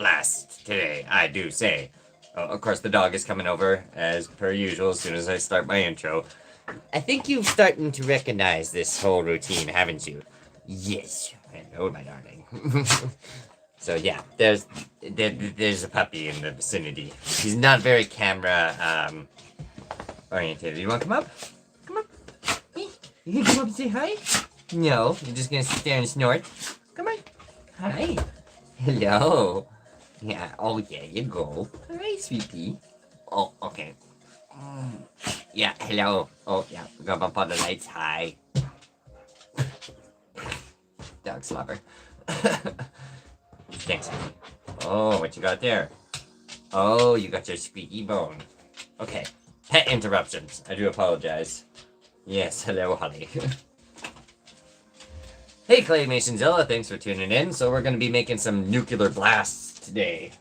blast today, I do say. Oh, of course, the dog is coming over, as per usual, as soon as I start my intro. I think you've starting to recognize this whole routine, haven't you? Yes. Hello, my darling. So yeah, there's a puppy in the vicinity. He's not very camera oriented. You want to come up? Come up. Hey, you can come up and say hi? No, you're just gonna sit there and snort. Come on. Hi. Hello. Yeah. Oh, there you go. Hi, sweetie. Oh, okay. Yeah. Hello. Oh, yeah. We're gonna bump on the lights. Hi. Dog slobber. Thanks. Oh, what you got there? Oh, you got your squeaky bone. Okay. Pet interruptions. I do apologize. Yes, hello, honey. Hey, Claymationzilla, thanks for tuning in. So we're going to be making some nuclear blasts today.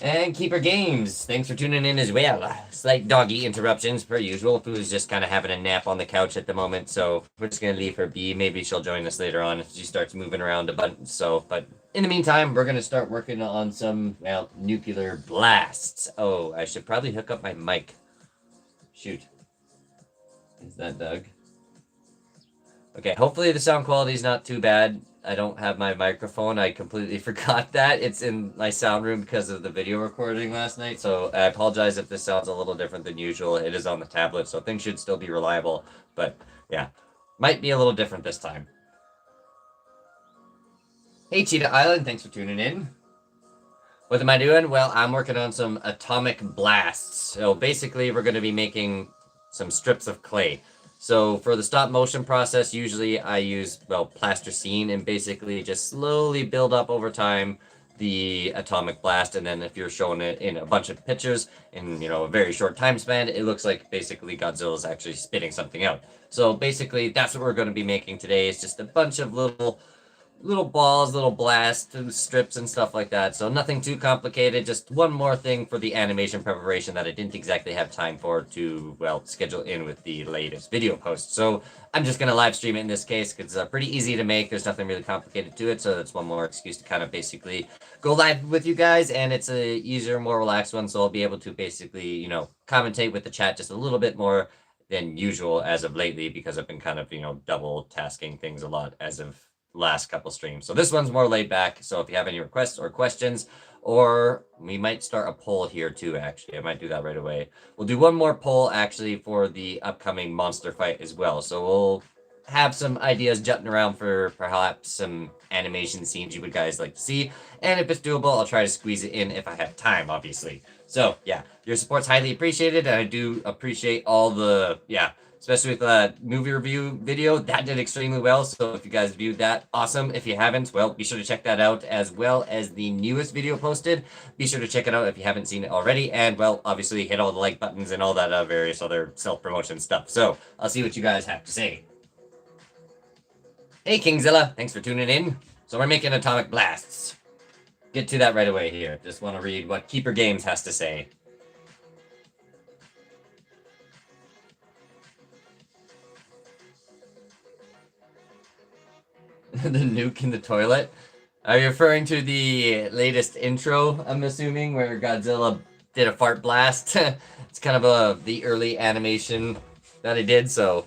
And Keeper Games, thanks for tuning in as well. Slight doggy interruptions, per usual. Pooh's just kind of having a nap on the couch at the moment, so we're just going to leave her be. Maybe she'll join us later on if she starts moving around a bunch. So, but in the meantime, we're going to start working on some, well, nuclear blasts. Oh, I should probably hook up my mic. Shoot. Is that Doug? Okay, hopefully the sound quality is not too bad. I don't have my microphone. I completely forgot that. It's in my sound room because of the video recording last night. So I apologize if this sounds a little different than usual. It is on the tablet, so things should still be reliable. But yeah, might be a little different this time. Hey, Cheetah Island. Thanks for tuning in. What am I doing? Well, I'm working on some atomic blasts. So basically, we're going to be making some strips of clay. So for the stop motion process, usually I use, well, plasticine and basically just slowly build up over time the atomic blast. And then if you're showing it in a bunch of pictures in, a very short time span, it looks like basically Godzilla's actually spitting something out. So basically that's what we're going to be making today. It's just a bunch of little balls, little blast strips and stuff like that. So nothing too complicated. Just one more thing for the animation preparation that I didn't exactly have time for to, well, schedule in with the latest video post. So I'm just going to live stream it in this case because it's pretty easy to make. There's nothing really complicated to it. So that's one more excuse to kind of basically go live with you guys. And it's a easier, more relaxed one. So I'll be able to basically, commentate with the chat just a little bit more than usual as of lately because I've been kind of, double tasking things a lot as of last couple streams. So this one's more laid back. So if you have any requests or questions, or we might start a poll here too, actually. I might do that right away. We'll do one more poll actually for the upcoming monster fight as well. So we'll have some ideas jutting around for perhaps some animation scenes you would guys like to see. And if it's doable, I'll try to squeeze it in if I have time, obviously. So yeah, your support's highly appreciated. And I do appreciate all the, especially with the movie review video, that did extremely well. So if you guys viewed that, awesome. If you haven't, well, be sure to check that out, as well as the newest video posted. Be sure to check it out if you haven't seen it already. And, well, obviously hit all the like buttons and all that various other self-promotion stuff. So I'll see what you guys have to say. Hey, Kingzilla. Thanks for tuning in. So we're making atomic blasts. Get to that right away here. Just want to read what Keeper Games has to say. The nuke in the toilet. Are you referring to the latest intro, I'm assuming, where Godzilla did a fart blast? It's kind of the early animation that I did, so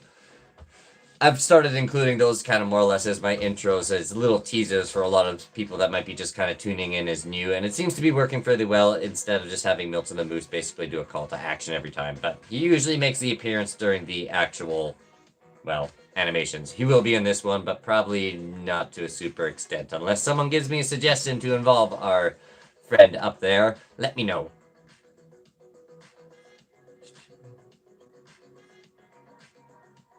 I've started including those kind of more or less as my intros, as little teasers for a lot of people that might be just kind of tuning in as new, and it seems to be working fairly well instead of just having Milton the Moose basically do a call to action every time. But he usually makes the appearance during the actual, well, animations. He will be in this one, but probably not to a super extent. Unless someone gives me a suggestion to involve our friend up there, let me know.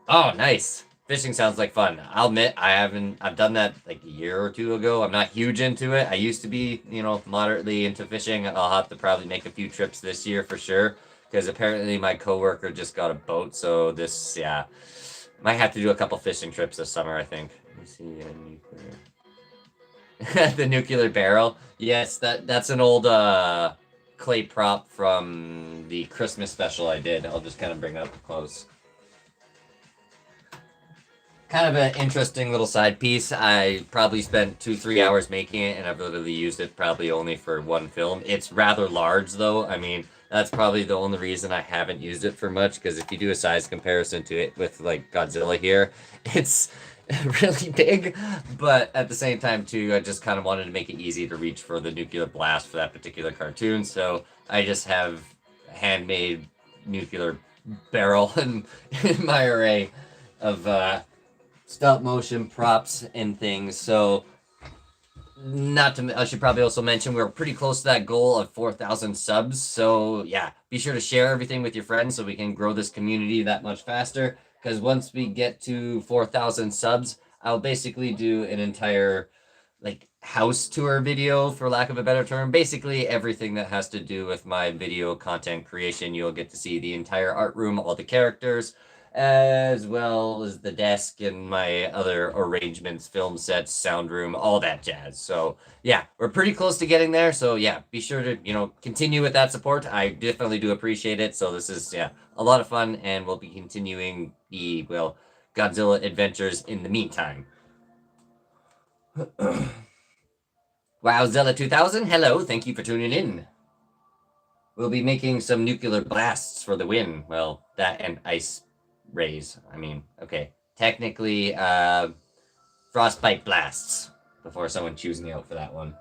Oh, nice. Fishing sounds like fun. I'll admit, I've done that like a year or two ago. I'm not huge into it. I used to be, moderately into fishing. I'll have to probably make a few trips this year for sure, because apparently my coworker just got a boat, so this, might have to do a couple fishing trips this summer, I think. Let me see. The nuclear barrel. Yes, that's an old clay prop from the Christmas special I did. I'll just kind of bring it up close. kind of an interesting little side piece. I probably spent 2-3 hours making it, and I've literally used it probably only for one film. It's rather large, though. I mean, that's probably the only reason I haven't used it for much, because if you do a size comparison to it with, like, Godzilla here, it's really big, but at the same time, too, I just kind of wanted to make it easy to reach for the nuclear blast for that particular cartoon, so I just have handmade nuclear barrel in my array of stop motion props and things. So not to I should probably also mention we're pretty close to that goal of 4,000 subs. So yeah, be sure to share everything with your friends so we can grow this community that much faster. Because once we get to 4,000 subs, I'll basically do an entire like house tour video, for lack of a better term. Basically everything that has to do with my video content creation. You'll get to see the entire art room, all the characters, as well as the desk and my other arrangements, film sets, sound room, all that jazz. So yeah, we're pretty close to getting there. So yeah, be sure to, continue with that support. I definitely do appreciate it. So this is, yeah, a lot of fun, and we'll be continuing the, Godzilla adventures in the meantime. Wowzilla 2000, hello, thank you for tuning in. We'll be making some nuclear blasts for the win. Well, that and ice rays. I mean, okay. Technically, frostbite blasts. Before someone chews me out for that one.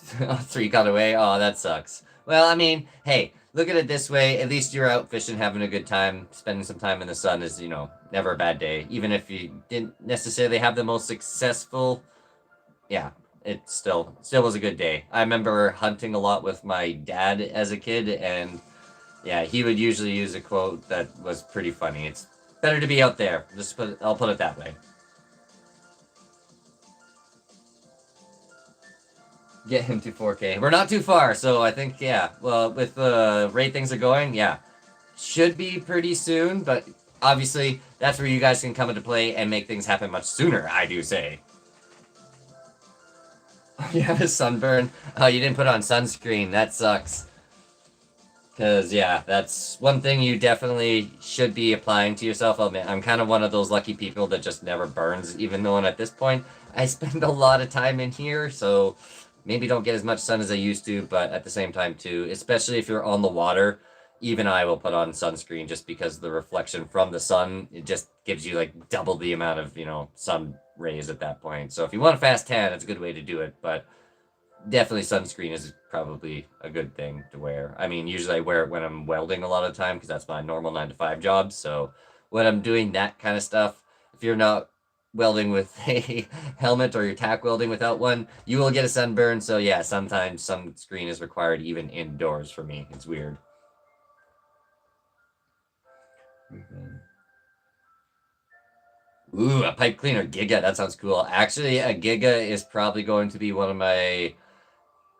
3 got away. Oh, that sucks. Well, I mean, hey, look at it this way. At least you're out fishing, having a good time. Spending some time in the sun is, never a bad day. Even if you didn't necessarily have the most successful, yeah, it still was a good day. I remember hunting a lot with my dad as a kid, and yeah, he would usually use a quote that was pretty funny. It's better to be out there. I'll put it that way. Get him to 4K. We're not too far, so I think, yeah. Well, with the rate things are going, yeah. Should be pretty soon, but obviously, that's where you guys can come into play and make things happen much sooner, I do say. You have a sunburn? Oh, you didn't put on sunscreen. That sucks. Because, yeah, that's one thing you definitely should be applying to yourself. I'm kind of one of those lucky people that just never burns, even though at this point, I spend a lot of time in here, so maybe don't get as much sun as I used to, but at the same time, too, especially if you're on the water, even I will put on sunscreen just because the reflection from the sun, it just gives you, like, double the amount of, sun rays at that point. So if you want a fast tan, it's a good way to do it, but definitely sunscreen is probably a good thing to wear. I mean, usually I wear it when I'm welding a lot of the time because that's my normal 9-to-5 job. So when I'm doing that kind of stuff, if you're not welding with a helmet or you're tack welding without one, you will get a sunburn. So yeah, sometimes sunscreen is required even indoors for me. It's weird. Ooh, a pipe cleaner, Giga. That sounds cool. Actually, a Giga is probably going to be one of my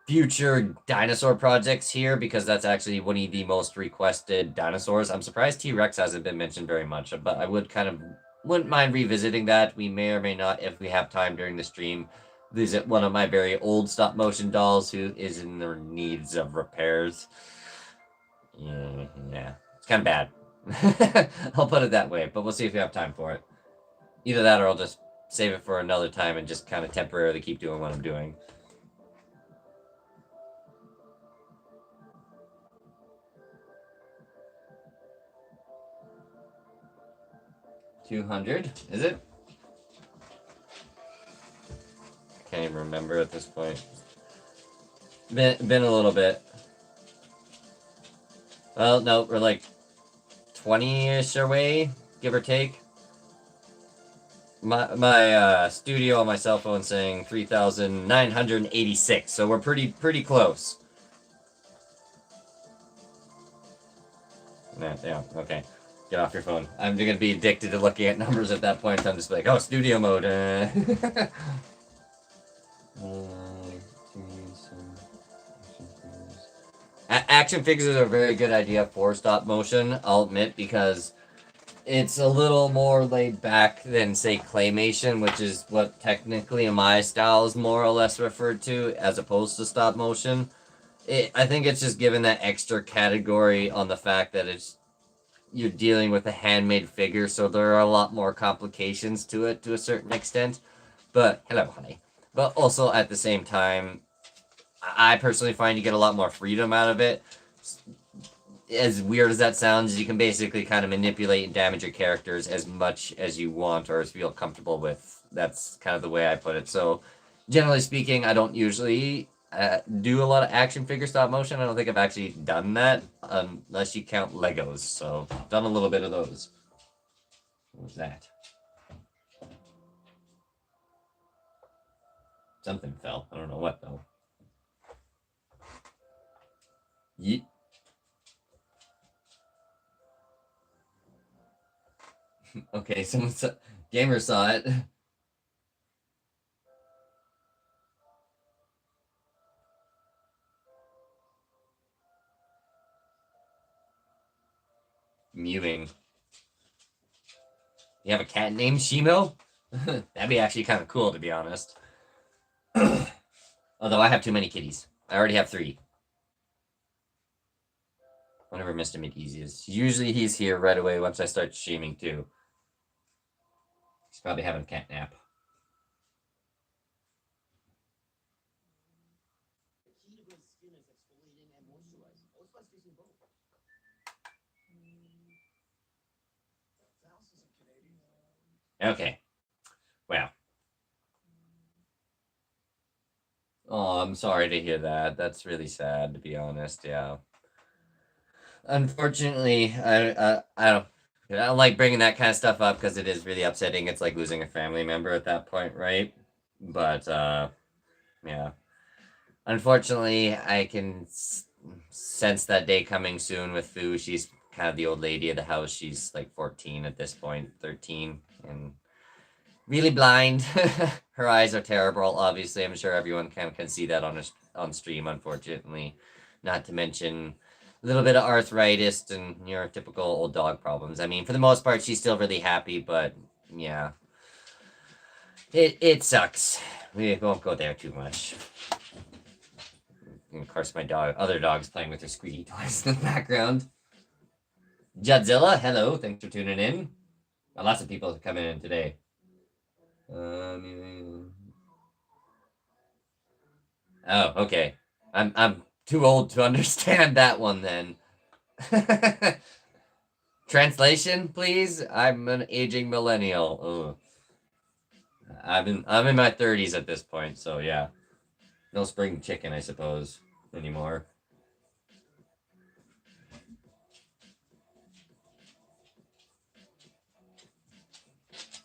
future dinosaur projects here, because that's actually one of the most requested dinosaurs. I'm surprised T-Rex hasn't been mentioned very much, but I wouldn't mind revisiting that. We may or may not, if we have time during the stream, visit one of my very old stop motion dolls who is in the needs of repairs. Yeah, it's kind of bad. I'll put it that way, but we'll see if we have time for it. Either that or I'll just save it for another time and just kind of temporarily keep doing what I'm doing. $200, is it? Can't even remember at this point. Been a little bit. Well, no, we're like 20-ish away, give or take. My studio on my cell phone saying 3,986, so we're pretty close. Yeah, okay. Get off your phone. I'm gonna be addicted to looking at numbers at that point. I'm just like, oh, studio mode. Action figures are a very good idea for stop motion, I'll admit, because it's a little more laid back than, say, claymation, which is what technically in my style is more or less referred to, as opposed to stop motion. I think it's just given that extra category on the fact that it's you're dealing with a handmade figure, so there are a lot more complications to it to a certain extent. But hello, honey. But also at the same time, I personally find you get a lot more freedom out of it. As weird as that sounds, you can basically kind of manipulate and damage your characters as much as you want or as feel comfortable with. That's kind of the way I put it. So, generally speaking, I don't usually do a lot of action figure stop motion. I don't think I've actually done that unless you count Legos. So, done a little bit of those. What was that? Something fell. I don't know what though. Yeet. Okay, gamer saw it. Mewing. You have a cat named Shimo? That'd be actually kind of cool, to be honest. Although I have too many kitties. I already have 3. Whenever Mr. McEasy is. Usually he's here right away once I start streaming, too. He's probably having a cat nap. Okay. Well. Oh, I'm sorry to hear that. That's really sad, to be honest. Yeah. Unfortunately, I don't like bringing that kind of stuff up because it is really upsetting. It's like losing a family member at that point, right? But yeah. Unfortunately, I can sense that day coming soon with Fu. She's kind of the old lady of the house. She's like 14 at this point, 13, and really blind. Her eyes are terrible. Obviously, I'm sure everyone can see that on stream. Unfortunately, not to mention a little bit of arthritis and your typical old dog problems. I mean, for the most part, she's still really happy, but yeah, it sucks. We won't go there too much. And of course, my other dog's playing with her squeaky toys in the background. Godzilla, hello, thanks for tuning in. Lots of people are coming in today. Oh, okay. I'm too old to understand that one then. Translation, please. I'm an aging millennial. Ugh. I'm in my 30s at this point, so yeah. No spring chicken, I suppose, anymore.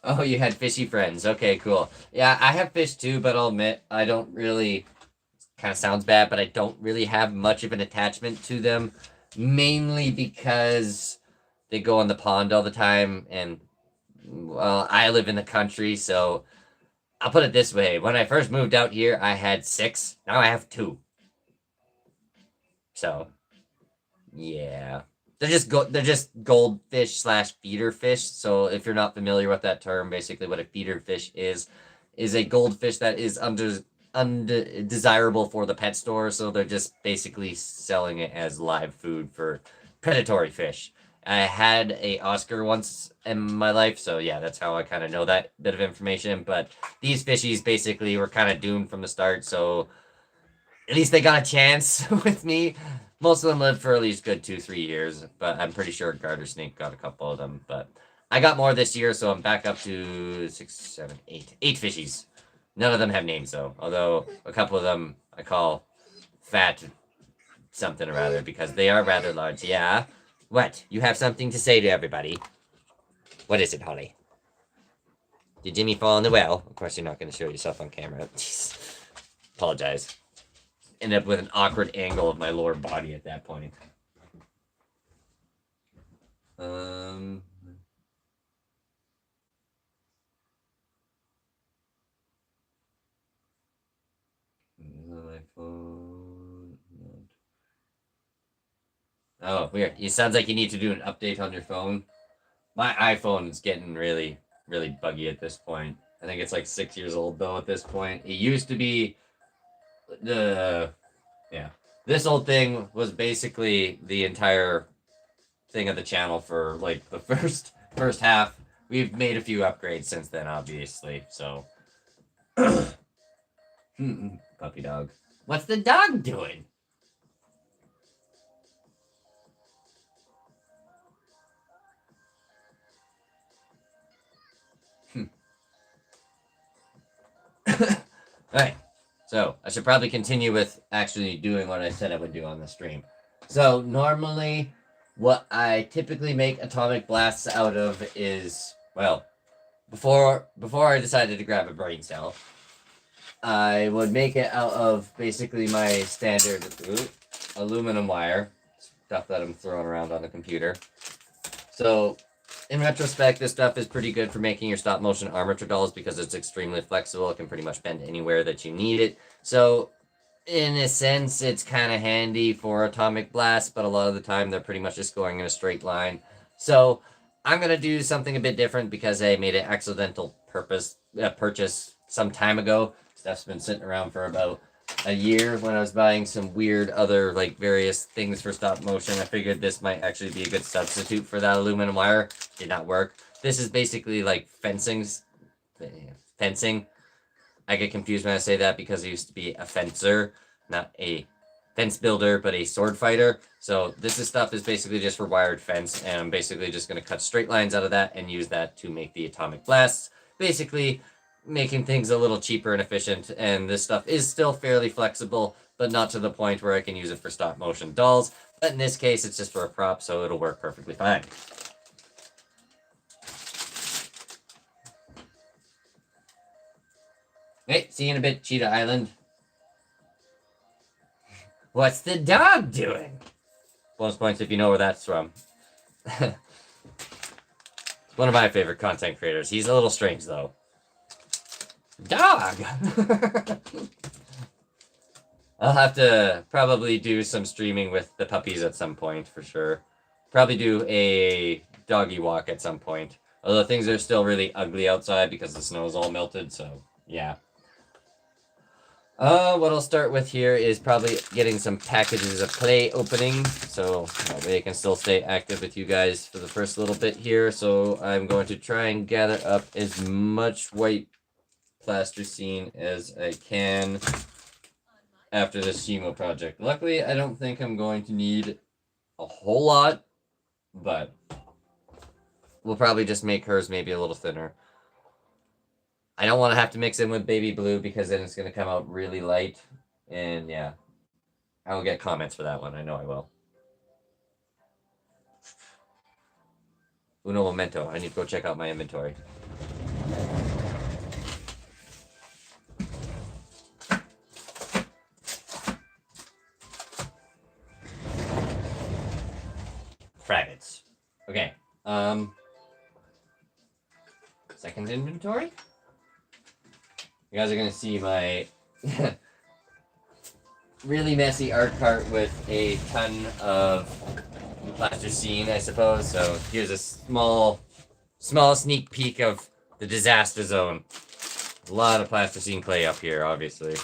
Oh, you had fishy friends. Okay, cool. Yeah, I have fish too, but I'll admit I don't really. Kind of sounds bad, but I don't really have much of an attachment to them, mainly because they go in the pond all the time, and well, I live in the country, so I'll put it this way: when I first moved out here, I had 6. Now I have 2. So, yeah. They're just goldfish slash feeder fish. So if you're not familiar with that term, basically what a feeder fish is a goldfish that is undesirable for the pet store. So they're just basically selling it as live food for predatory fish. I had a Oscar once in my life, so yeah, that's how I kind of know that bit of information. But these fishies basically were kind of doomed from the start, so at least they got a chance with me. Most of them lived for at least good 2-3 years, but I'm pretty sure Garter Snake got a couple of them. But I got more this year, so I'm back up to 6, 7, 8. 8 fishies. None of them have names, though. Although a couple of them I call Fat something or other because they are rather large. Yeah? What? You have something to say to everybody? What is it, Holly? Did Jimmy fall in the well? Of course, you're not going to show yourself on camera. Apologize. Ended up with an awkward angle of my lower body at that point. My phone. Oh, weird. It sounds like you need to do an update on your phone. My iPhone is getting really, really buggy at this point. I think it's like 6 years old though at this point. It used to be yeah. This old thing was basically the entire thing of the channel for like the first half. We've made a few upgrades since then, obviously. So, puppy dog. What's the dog doing? Alright, so I should probably continue with actually doing what I said I would do on the stream. So normally, what I typically make atomic blasts out of is, well, before I decided to grab a brain cell, I would make it out of basically my standard aluminum wire, stuff that I'm throwing around on the computer. So in retrospect, this stuff is pretty good for making your stop motion armature dolls because it's extremely flexible. It can pretty much bend anywhere that you need it. So in a sense, it's kind of handy for atomic blasts, but a lot of the time they're pretty much just going in a straight line. So I'm going to do something a bit different because I made an accidental purchase some time ago. Stuff's been sitting around for about a year when I was buying some weird other like various things for stop motion. I figured this might actually be a good substitute for that aluminum wire. Did not work. This is basically like fencing. I get confused when I say that because I used to be a fencer, not a fence builder, but a sword fighter. So this stuff is basically just for wired fence, and I'm basically just going to cut straight lines out of that and use that to make the atomic blasts. Basically making things a little cheaper and efficient, and this stuff is still fairly flexible, but not to the point where I can use it for stop motion dolls. But in this case, it's just for a prop, so it'll work perfectly fine. Hey, see you in a bit, Cheetah Island. What's the dog doing? Bonus points if you know where that's from. It's one of my favorite content creators. He's a little strange, though. Dog! I'll have to probably do some streaming with the puppies at some point, for sure. Probably do a doggy walk at some point. Although things are still really ugly outside because the snow's all melted, so yeah. What I'll start with here is probably getting some packages of clay opening, so that way I can still stay active with you guys for the first little bit here. So I'm going to try and gather up as much white plasticine as I can after this Shimo project. Luckily, I don't think I'm going to need a whole lot, but we'll probably just make hers maybe a little thinner. I don't want to have to mix in with baby blue because then it's going to come out really light. And yeah, I will get comments for that one. I know I will. Uno momento. I need to go check out my inventory. Fragments. Okay. Second inventory? You guys are going to see my really messy art cart with a ton of plasticine, I suppose. So here's a small sneak peek of the disaster zone. A lot of plasticine clay up here, obviously.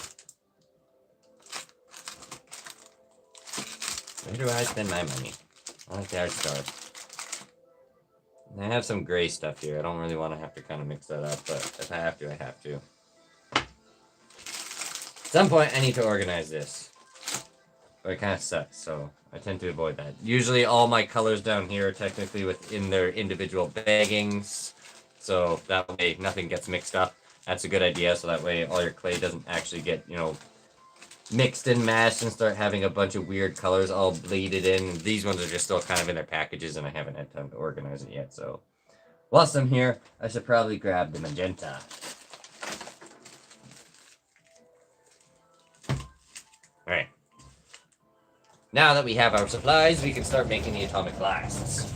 Where do I spend my money? I like the art cart. I have some gray stuff here. I don't really want to have to kind of mix that up, but if I have to, I have to. At some point, I need to organize this. But it kind of sucks, so I tend to avoid that. Usually all my colors down here are technically within their individual baggings, so that way nothing gets mixed up. That's a good idea, so that way all your clay doesn't actually get, you know, mixed and mashed and start having a bunch of weird colors all bleeded in. These ones are just still kind of in their packages, and I haven't had time to organize it yet, so. Whilst I'm here, I should probably grab the magenta. Alright. Now that we have our supplies, we can start making the atomic blasts.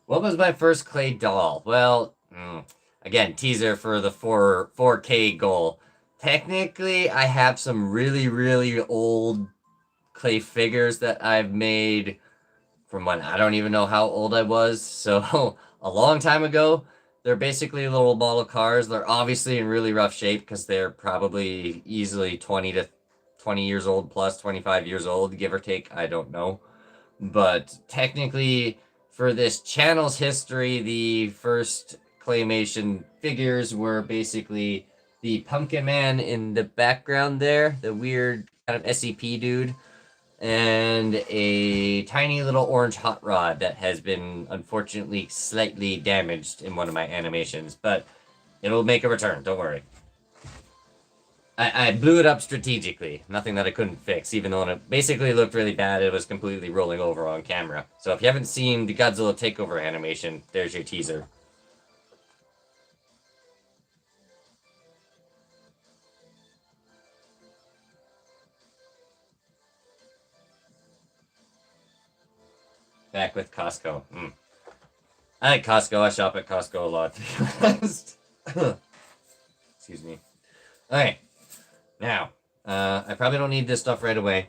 What was my first clay doll? Well, again, teaser for the 4K goal. Technically, I have some really, really old clay figures that I've made from when I don't even know how old I was. So, a long time ago. They're basically little model cars. They're obviously in really rough shape because they're probably easily 20 years old plus, 25 years old, give or take. I don't know. But technically, for this channel's history, the first claymation figures were basically the Pumpkin Man in the background there, the weird kind of SCP dude, and a tiny little orange hot rod that has been unfortunately slightly damaged in one of my animations, but it'll make a return, don't worry. I blew it up strategically. Nothing that I couldn't fix, even though it basically looked really bad. It was completely rolling over on camera. So if you haven't seen the Godzilla takeover animation, there's your teaser. Back with Costco. I like Costco. I shop at Costco a lot, to be honest. Excuse me. Okay. Now, I probably don't need this stuff right away.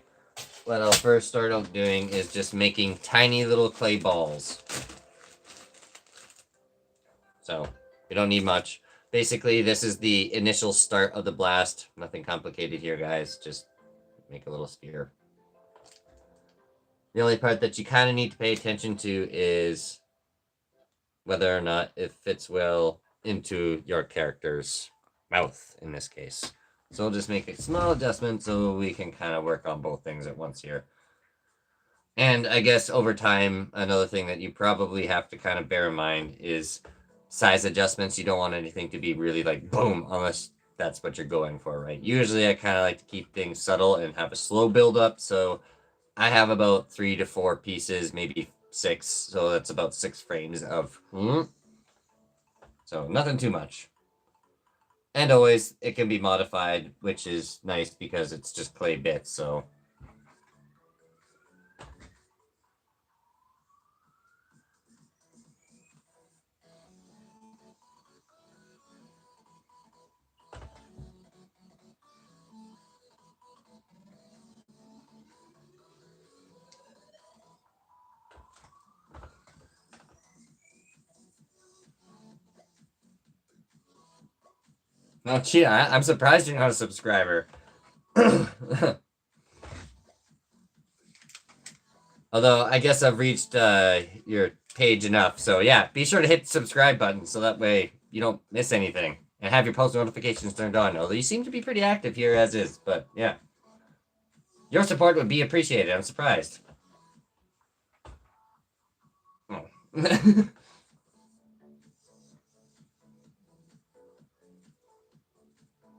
What I'll first start out doing is just making tiny little clay balls. So, you don't need much. Basically, this is the initial start of the blast. Nothing complicated here, guys. Just make a little sphere. The only part that you kind of need to pay attention to is whether or not it fits well into your character's mouth, in this case. So we'll just make a small adjustment so we can kind of work on both things at once here. And I guess over time, another thing that you probably have to kind of bear in mind is size adjustments. You don't want anything to be really like boom, unless that's what you're going for, right? Usually I kind of like to keep things subtle and have a slow build up. So I have about 3 to 4 pieces, maybe 6. So that's about 6 frames of. So nothing too much. And always it can be modified, which is nice because it's just clay bits. So no, Cheetah, I'm surprised you're not a subscriber. Although I guess I've reached your page enough, so yeah, be sure to hit the subscribe button so that way you don't miss anything and have your post notifications turned on. Although you seem to be pretty active here as is, but yeah, your support would be appreciated. I'm surprised. Oh.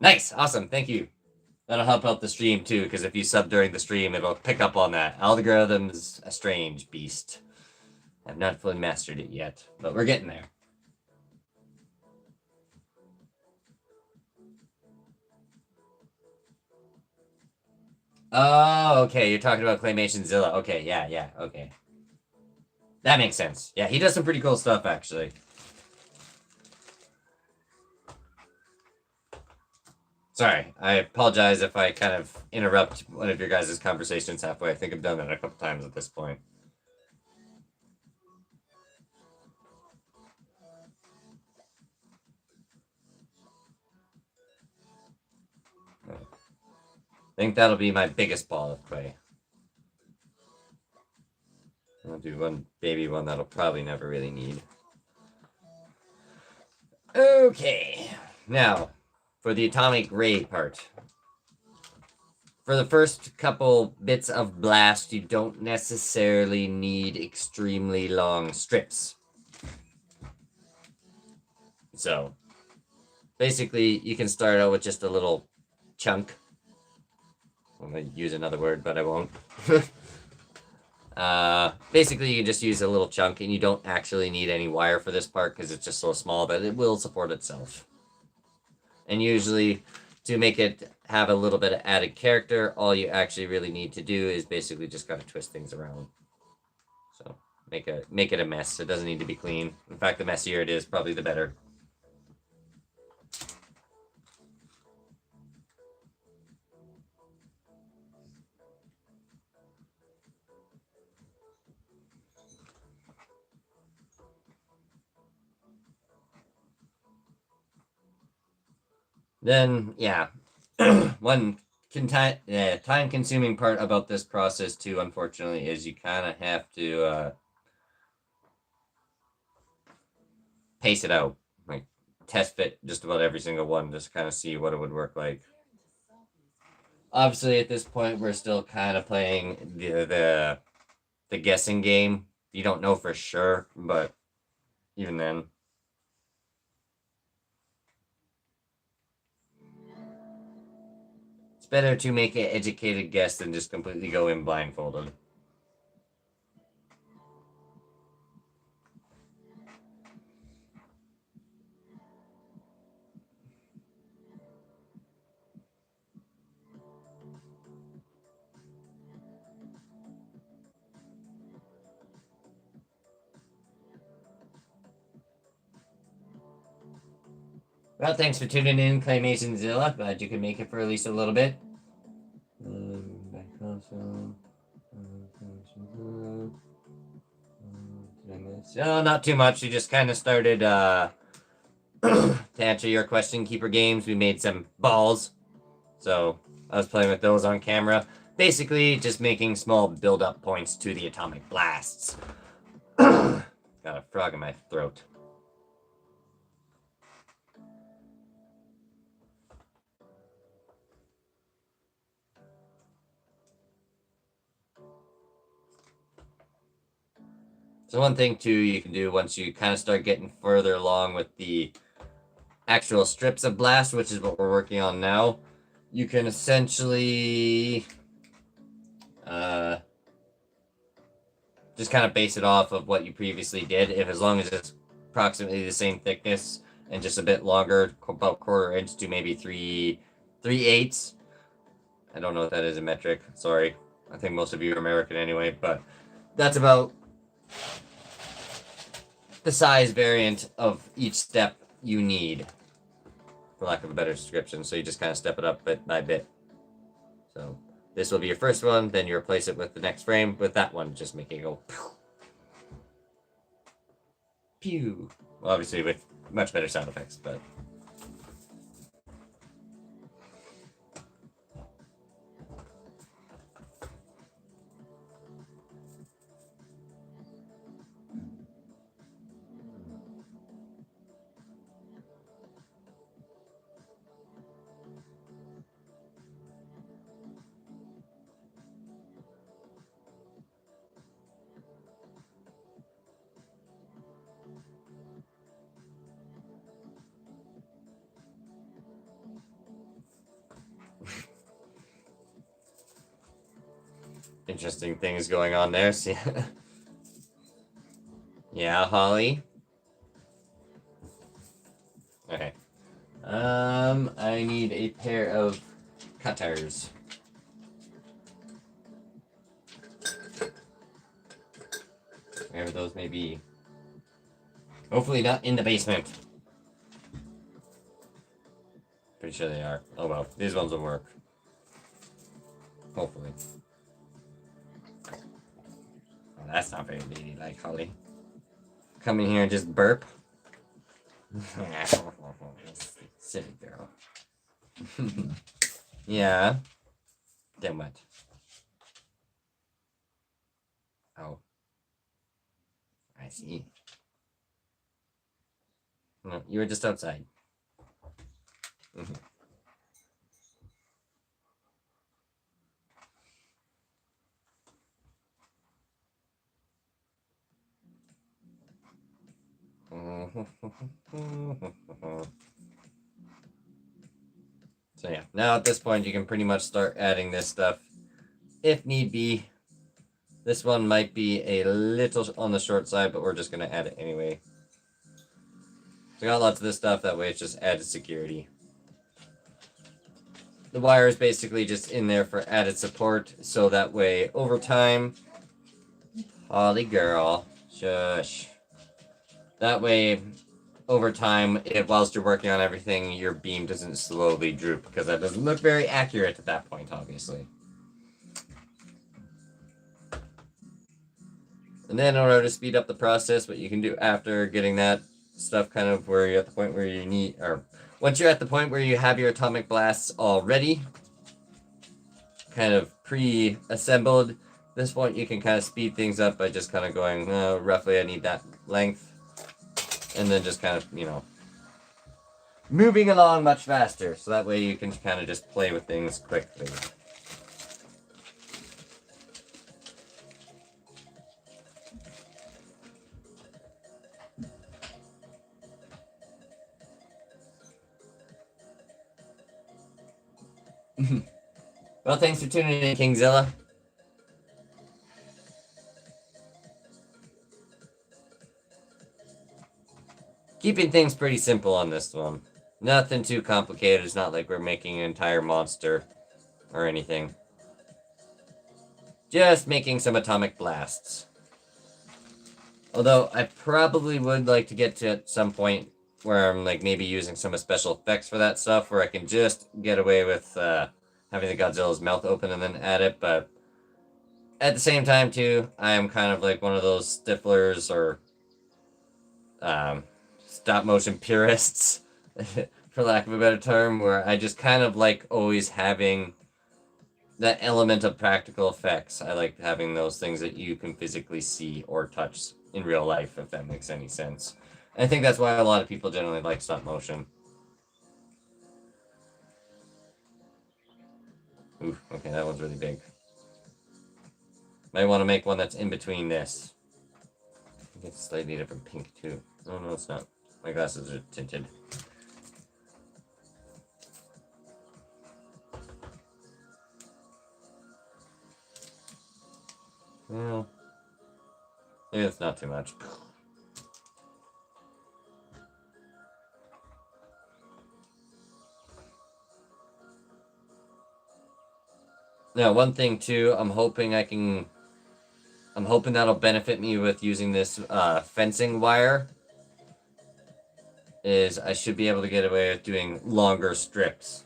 Nice, awesome, thank you. That'll help out the stream too, because if you sub during the stream, it'll pick up on that. Algorithm's a strange beast. I've not fully mastered it yet, but we're getting there. Oh, okay, you're talking about Claymation Zilla. Okay, yeah, okay. That makes sense. Yeah, he does some pretty cool stuff, actually. Sorry, I apologize if I kind of interrupt one of your guys' conversations halfway. I think I've done that a couple times at this point. I think that'll be my biggest ball of clay. I'll do one baby one that'll probably never really need. Okay, now for the atomic ray part. For the first couple bits of blast, you don't necessarily need extremely long strips. So, basically, you can start out with just a little chunk. I'm going to use another word, but I won't. Basically, you just use a little chunk, and you don't actually need any wire for this part because it's just so small, but it will support itself. And usually, to make it have a little bit of added character, all you actually really need to do is basically just kind of twist things around. So make it a mess. It doesn't need to be clean. In fact, the messier it is, probably the better. Then, yeah, one time-consuming part about this process too, unfortunately, is you kind of have to pace it out, like test fit just about every single one, just kind of see what it would work like. Obviously, at this point, we're still kind of playing the guessing game. You don't know for sure, but even then. It's better to make an educated guess than just completely go in blindfolded. Well, thanks for tuning in, Claymasonzilla. Glad you could make it for at least a little bit. Back console. Not too much. We just kind of started, to answer your question, Keeper Games, we made some balls. So, I was playing with those on camera. Basically, just making small build-up points to the atomic blasts. Got a frog in my throat. So one thing too you can do once you kind of start getting further along with the actual strips of blast, which is what we're working on now, you can essentially just kind of base it off of what you previously did. If as long as it's approximately the same thickness and just a bit longer, about 1/4 inch to maybe 3/8. I don't know what that is in metric. Sorry, I think most of you are American anyway, but that's about the size variant of each step you need, for lack of a better description. So you just kind of step it up bit by bit. So this will be your first one, then you replace it with the next frame with that one, just making it go pew. Well, obviously with much better sound effects, but interesting things going on there. See? Yeah, Holly. Okay. I need a pair of cutters. Wherever those may be. Hopefully not in the basement. Pretty sure they are. Oh well, these ones will work. Hopefully. Well, that's not very ladylike, Holly. Come in here and just burp. Silly girl. Yeah. Then what? Oh. I see. No, you were just outside. So yeah, now at this point you can pretty much start adding this stuff if need be. This one might be a little on the short side, but we're just going to add it anyway. So I got lots of this stuff, that way it's just added security. The wire is basically just in there for added support, so that way over time, Holly girl, shush. That way, over time, whilst you're working on everything, your beam doesn't slowly droop, because that doesn't look very accurate at that point, obviously. And then in order to speed up the process, what you can do after getting that stuff kind of where you're at the point where you need, or once you're at the point where you have your atomic blasts already kind of pre-assembled, at this point you can kind of speed things up by just kind of going, roughly I need that length, and then just kind of, you know, moving along much faster, so that way you can kind of just play with things quickly. Well, thanks for tuning in, Kingzilla. Keeping things pretty simple on this one. Nothing too complicated. It's not like we're making an entire monster or anything. Just making some atomic blasts. Although, I probably would like to get to at some point where I'm like maybe using some special effects for that stuff, where I can just get away with having the Godzilla's mouth open and then add it, but at the same time too, I am kind of like one of those stiflers or stop motion purists, for lack of a better term, where I just kind of like always having that element of practical effects. I like having those things that you can physically see or touch in real life, if that makes any sense. I think that's why a lot of people generally like stop motion. Ooh, okay, that one's really big. Might want to make one that's in between this. I think it's slightly different pink too. Oh no, it's not. My glasses are tinted. Well, maybe it's not too much. Now, one thing too, I'm hoping that'll benefit me with using this fencing wire, is I should be able to get away with doing longer strips.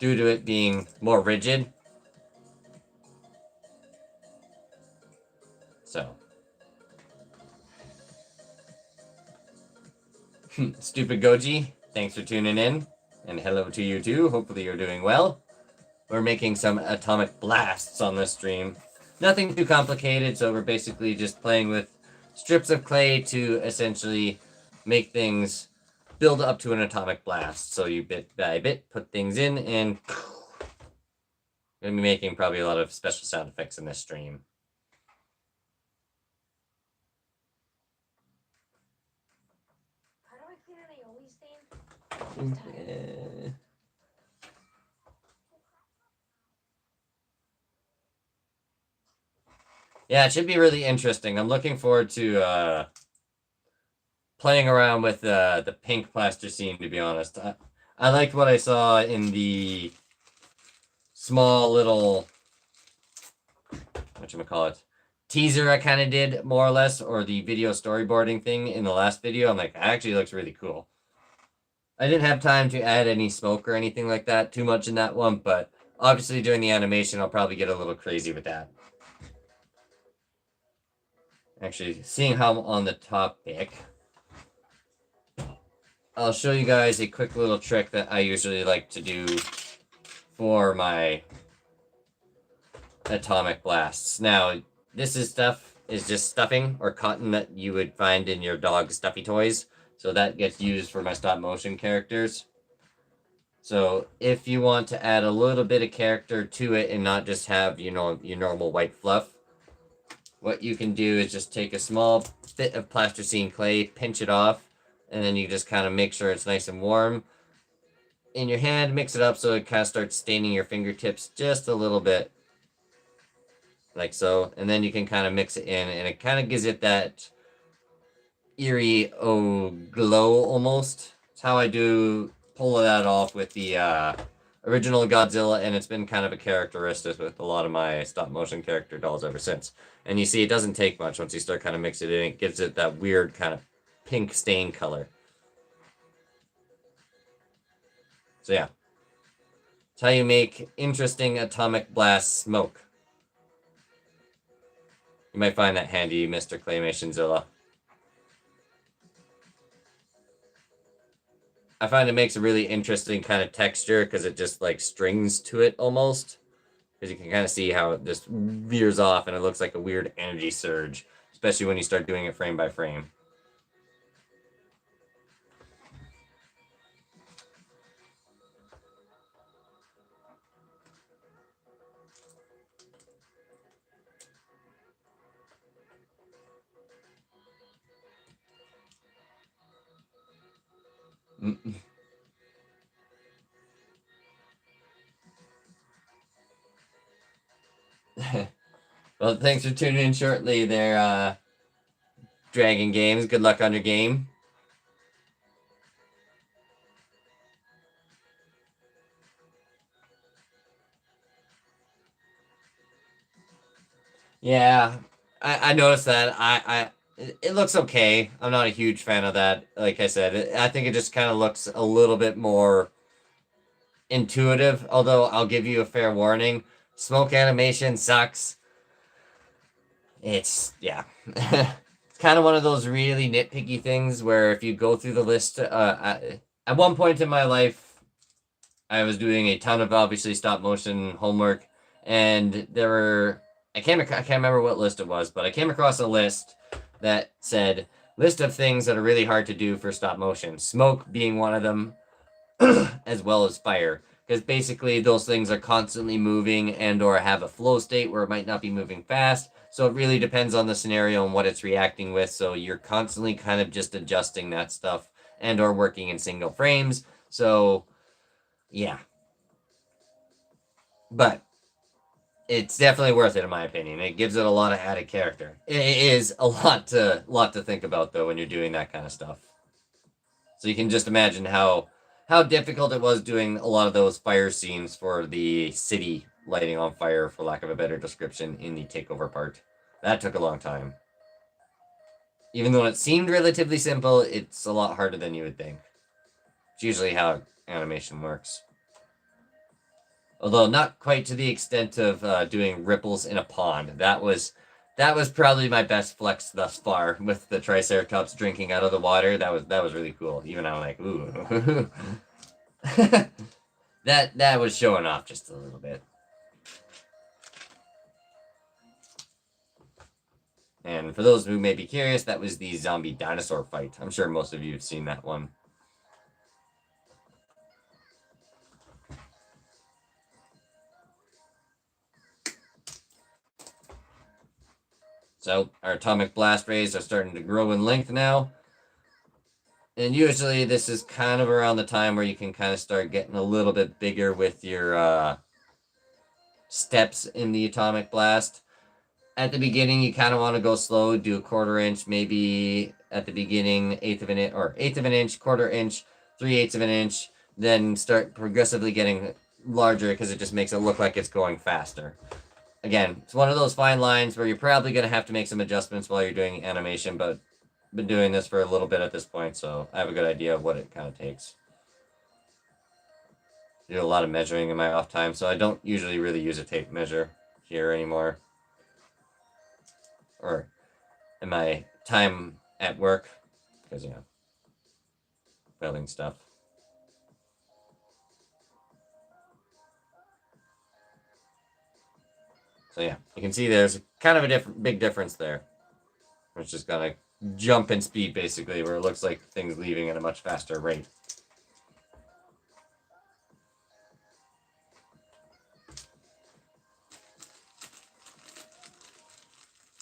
Due to it being more rigid. So. Stupid Goji, thanks for tuning in. And hello to you too, hopefully you're doing well. We're making some atomic blasts on this stream. Nothing too complicated, so we're basically just playing with strips of clay to essentially make things build up to an atomic blast. So you bit by bit put things in, and I'm going to be making probably a lot of special sound effects in this stream. How do I clean an aioli stain? Yeah, it should be really interesting. I'm looking forward to playing around with the pink plasticine, to be honest. I liked what I saw in the small little, whatchamacallit, teaser I kind of did, more or less, or the video storyboarding thing in the last video. I'm like, actually looks really cool. I didn't have time to add any smoke or anything like that too much in that one, but obviously during the animation I'll probably get a little crazy with that. Actually, seeing how I'm on the topic, I'll show you guys a quick little trick that I usually like to do for my atomic blasts. Now, this is just stuffing or cotton that you would find in your dog's stuffy toys. So that gets used for my stop motion characters. So if you want to add a little bit of character to it and not just have, you know, your normal white fluff, what you can do is just take a small bit of plasticine clay, pinch it off, and then you just kind of make sure it's nice and warm in your hand, mix it up so it kind of starts staining your fingertips just a little bit, like so, and then you can kind of mix it in, and it kind of gives it that eerie glow almost. It's how I do pull that off with the original Godzilla, and it's been kind of a characteristic with a lot of my stop motion character dolls ever since. And you see, it doesn't take much once you start kind of mixing it in. It gives it that weird kind of pink stain color. So yeah, it's how you make interesting atomic blast smoke. You might find that handy, Mr. Claymationzilla. I find it makes a really interesting kind of texture because it just like strings to it almost. Because you can kind of see how it just veers off and it looks like a weird energy surge, especially when you start doing it frame by frame. Well, thanks for tuning in shortly there, Dragon Games. Good luck on your game. Yeah, I noticed that. It looks okay. I'm not a huge fan of that. Like I said, I think it just kind of looks a little bit more intuitive. Although I'll give you a fair warning: smoke animation sucks. Yeah. It's kind of one of those really nitpicky things where if you go through the list, at one point in my life, I was doing a ton of obviously stop motion homework, and there were I can't remember what list it was, but I came across a list that said list of things that are really hard to do for stop motion. Smoke being one of them, as well as fire, because basically those things are constantly moving and or have a flow state where it might not be moving fast. So it really depends on the scenario and what it's reacting with. So you're constantly kind of just adjusting that stuff and or working in single frames. So yeah. But it's definitely worth it in my opinion. It gives it a lot of added character. It is a lot to think about though when you're doing that kind of stuff. So you can just imagine how difficult it was doing a lot of those fire scenes for the city lighting on fire, for lack of a better description, in the takeover part. That took a long time. Even though it seemed relatively simple, it's a lot harder than you would think. It's usually how animation works. Although not quite to the extent of doing ripples in a pond. That was probably my best flex thus far with the Triceratops drinking out of the water. That was really cool. Even I'm like, ooh. that was showing off just a little bit. And for those who may be curious, that was the zombie dinosaur fight. I'm sure most of you have seen that one. So our atomic blast rays are starting to grow in length now. And usually this is kind of around the time where you can kind of start getting a little bit bigger with your steps in the atomic blast. At the beginning, you kind of want to go slow, do a 1/4 inch, maybe at the beginning, 1/8 of an inch, or 1/8 of an inch, 1/4 inch, 3/8 of an inch, then start progressively getting larger because it just makes it look like it's going faster. Again, it's one of those fine lines where you're probably going to have to make some adjustments while you're doing animation, but I've been doing this for a little bit at this point, so I have a good idea of what it kind of takes. I do a lot of measuring in my off time, so I don't usually really use a tape measure here anymore. Or in my time at work, because, building stuff. So yeah, you can see there's kind of a big difference there. It's just gonna jump in speed basically, where it looks like things leaving at a much faster rate.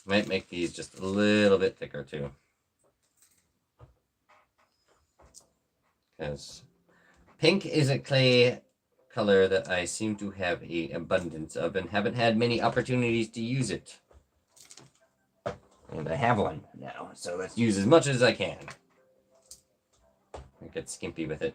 Might make these just a little bit thicker too. Because pink is a clay color that I seem to have an abundance of and haven't had many opportunities to use it. And I have one now, so let's use as much as I can. I get skimpy with it.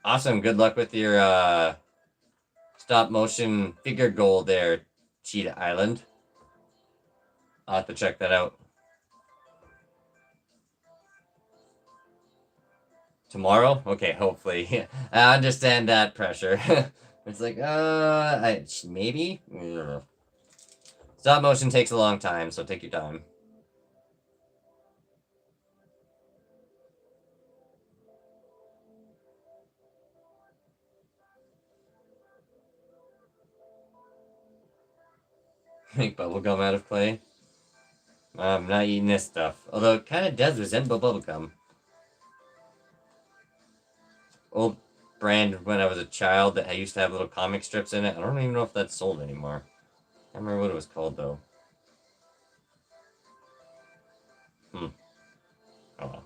Awesome. Good luck with your stop motion figure goal there, Cheetah Island. I'll have to check that out. Tomorrow? Okay, hopefully. I understand that pressure. It's like, maybe? Ugh. Stop motion takes a long time, so take your time. Make bubblegum out of clay. I'm not eating this stuff. Although it kind of does resemble bubblegum. Old brand when I was a child that I used to have little comic strips in it. I don't even know if that's sold anymore. I can't remember what it was called, though. Oh well.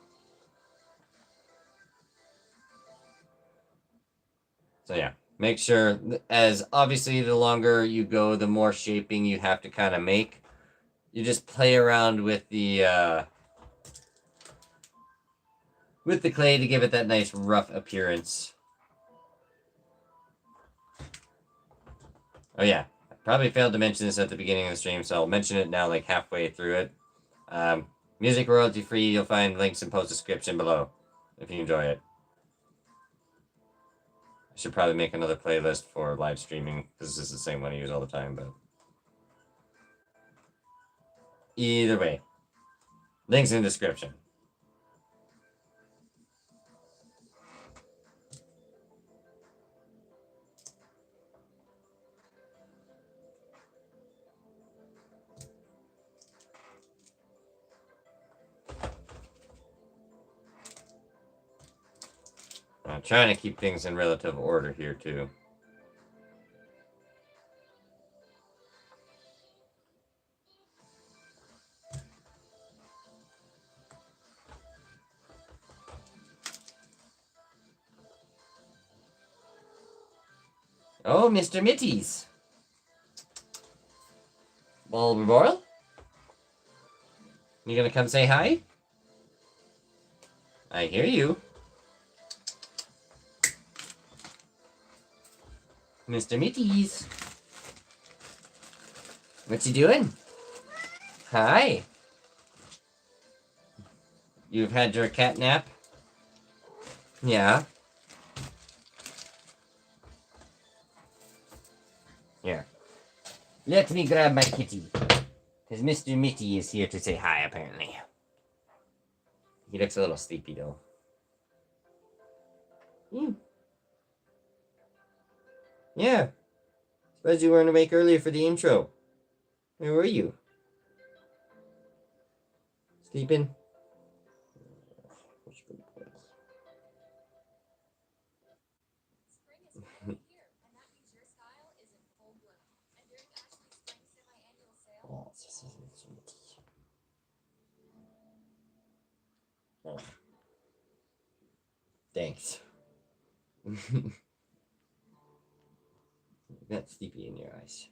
So yeah, make sure, as obviously the longer you go, the more shaping you have to kind of make. You just play around with the clay to give it that nice rough appearance. Oh yeah, I probably failed to mention this at the beginning of the stream, so I'll mention it now, like halfway through it. Music royalty free. You'll find links in post description below if you enjoy it. I should probably make another playlist for live streaming because this is the same one I use all the time, but either way, links in the description. I'm trying to keep things in relative order here, too. Oh, Mr. Mitties. Boral? You gonna come say hi? I hear you. Mr. Mitties. What you doing? Hi. You've had your cat nap? Yeah. Here. Let me grab my kitty. Because Mr. Mitty is here to say hi, apparently. He looks a little sleepy, though. Yeah. Suppose you weren't awake earlier for the intro. Where were you? Sleeping? Oh. Thanks. You got sleepy in your eyes.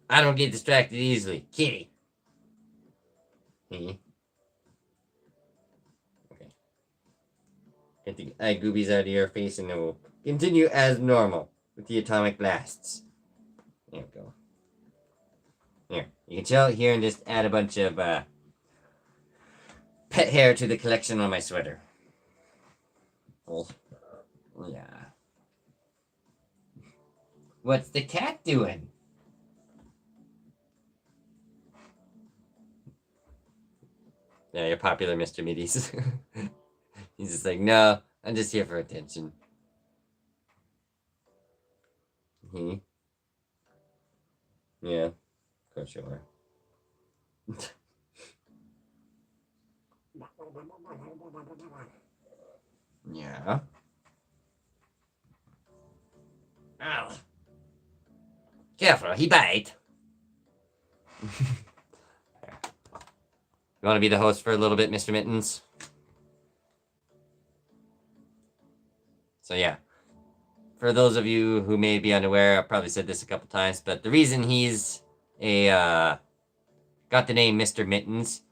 I don't get distracted easily. Kitty. Okay. Get the eye goobies out of your face and then we'll continue as normal with the atomic blasts. There we go. Here. You can chill here and just add a bunch of pet hair to the collection on my sweater. Oh. Yeah. What's the cat doing? Yeah, you're popular, Mr. Middies. He's just like, no, I'm just here for attention. Yeah, of course you are. Yeah. Ow. Careful, he bite. You want to be the host for a little bit, Mr. Mittens? So yeah. For those of you who may be unaware, I've probably said this a couple times, but the reason he's got the name Mr. Mittens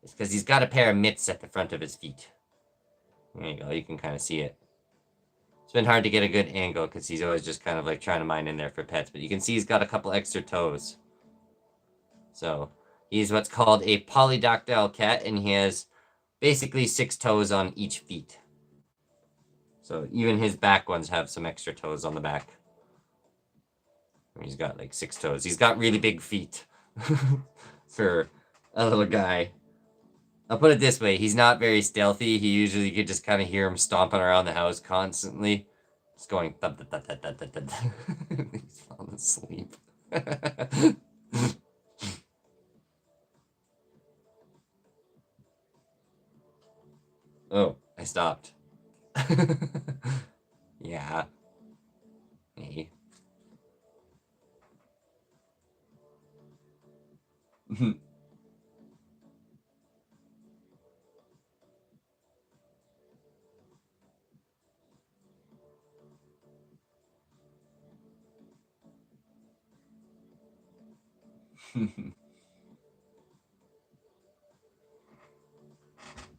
is because he's got a pair of mitts at the front of his feet. There you go, you can kind of see it. It's been hard to get a good angle because he's always just kind of like trying to mine in there for pets, but you can see he's got a couple extra toes. So he's what's called a polydactyl cat, and he has basically 6 toes on each feet. So even his back ones have some extra toes on the back. He's got like 6 toes. He's got really big feet for a little guy. I'll put it this way, he's not very stealthy. He usually, you could just kind of hear him stomping around the house constantly. Just going thud, thud, thud, thud, thud, thud. He's falling asleep. Oh, I stopped. Yeah. Hey.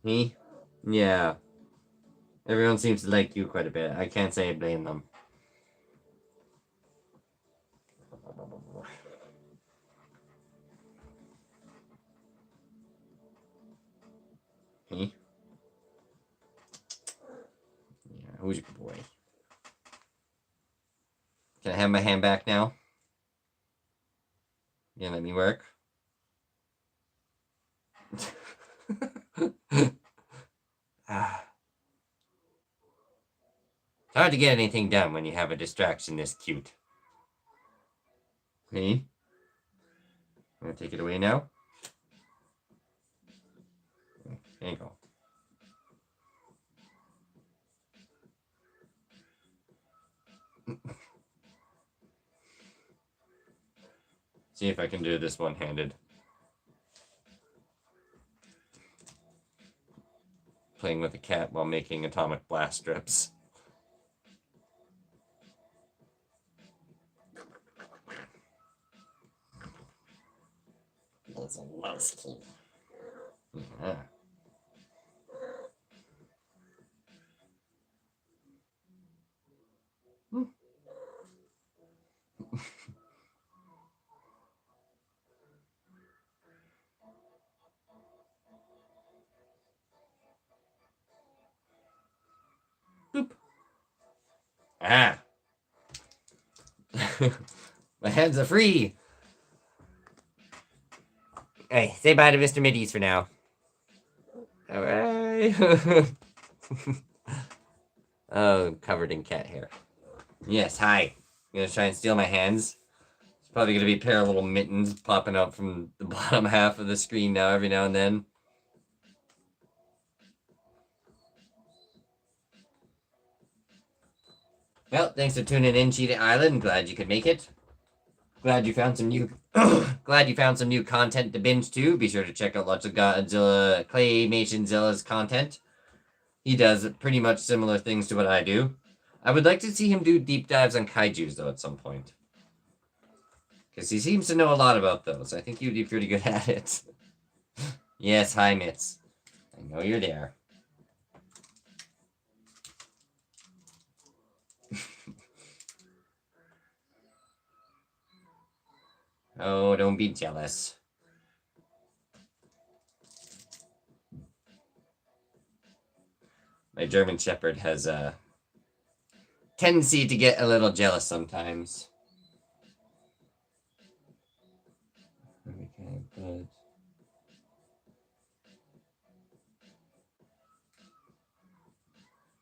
Me? Yeah. Everyone seems to like you quite a bit. I can't say I blame them. Me? Yeah, who's your boy? Can I have my hand back now? You gonna let me work? Ah. It's hard to get anything done when you have a distraction this cute. Me? I'm gonna take it away now. There you go. See if I can do this one-handed. Playing with a cat while making atomic blast strips. That's a mouse key. Yeah. Boop. Ah. My hands are free. Hey, say bye to Mr. Middies for now. Alright. Oh, covered in cat hair. Yes, hi. You gonna try and steal my hands? It's probably gonna be a pair of little mittens popping out from the bottom half of the screen now, every now and then. Well, thanks for tuning in, Cheetah Island. Glad you could make it. Glad you found some new content to binge too. Be sure to check out lots of Godzilla Claymation Zilla's content. He does pretty much similar things to what I do. I would like to see him do deep dives on kaijus though at some point. Because he seems to know a lot about those. I think you'd be pretty good at it. Yes, hi Mitz. I know you're there. Oh, don't be jealous. My German Shepherd has a tendency to get a little jealous sometimes. Okay, but...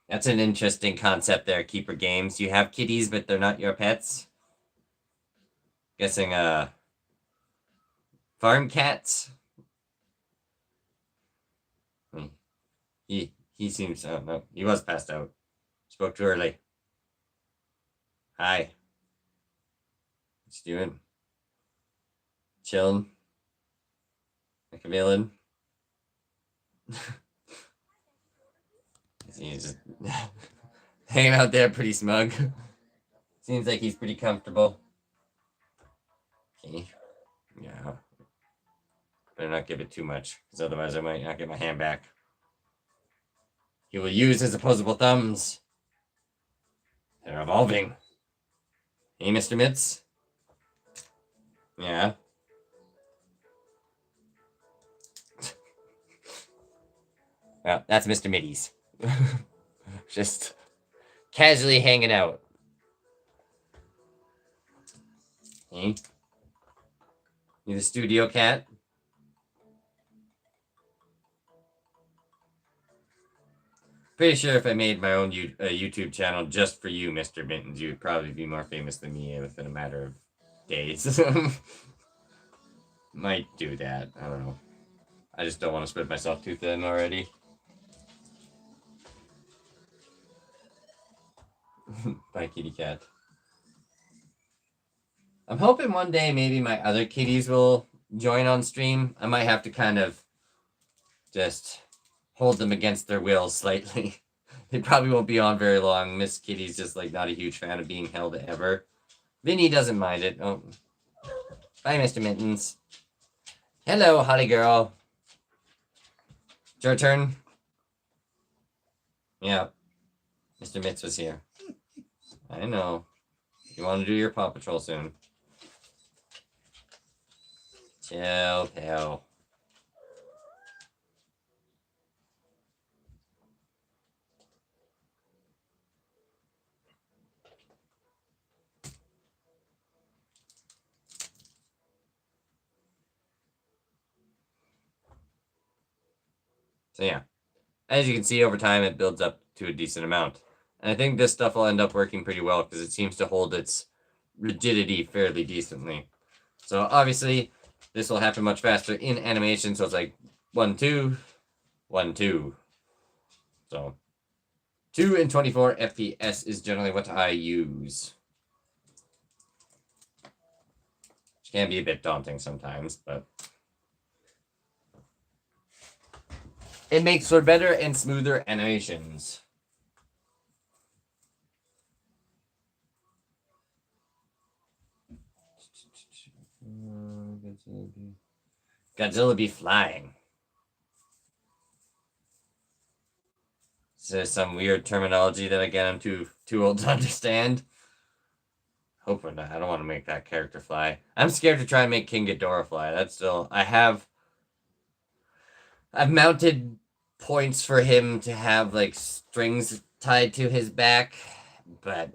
That's an interesting concept there, Keeper Games. You have kitties, but they're not your pets. Guessing, farm cats? He seems, oh no, he was passed out. Spoke too early. Hi. What you doing? Chilling? Like a villain? He's just hanging out there pretty smug. Seems like he's pretty comfortable. Okay. Yeah. Better not give it too much, because otherwise I might not get my hand back. He will use his opposable thumbs. They're evolving. Hey, Mr. Mitz? Yeah? Well, that's Mr. Middies. Just casually hanging out. Hey? You the studio cat? Pretty sure if I made my own YouTube channel just for you, Mr. Mittens, you'd probably be more famous than me within a matter of days. Might do that. I don't know. I just don't want to spread myself too thin already. Bye, kitty cat. I'm hoping one day maybe my other kitties will join on stream. I might have to kind of just hold them against their will slightly. They probably won't be on very long. Miss Kitty's just like not a huge fan of being held ever. Vinny doesn't mind it. Oh. Bye, Mr. Mittens. Hello, Holly girl. It's your turn? Yeah. Mr. Mitz was here. I know. You want to do your Paw Patrol soon. Chill, pal. So yeah, as you can see over time, it builds up to a decent amount. And I think this stuff will end up working pretty well because it seems to hold its rigidity fairly decently. So obviously, this will happen much faster in animation. So it's like 1, 2, 1, 2. So 2 and 24 FPS is generally what I use. Which can be a bit daunting sometimes, but it makes for better and smoother animations. Godzilla be flying. Is there some weird terminology that again I'm too old to understand? Hopefully not. I don't want to make that character fly. I'm scared to try and make King Ghidorah fly. That's still I've mounted points for him to have like strings tied to his back, but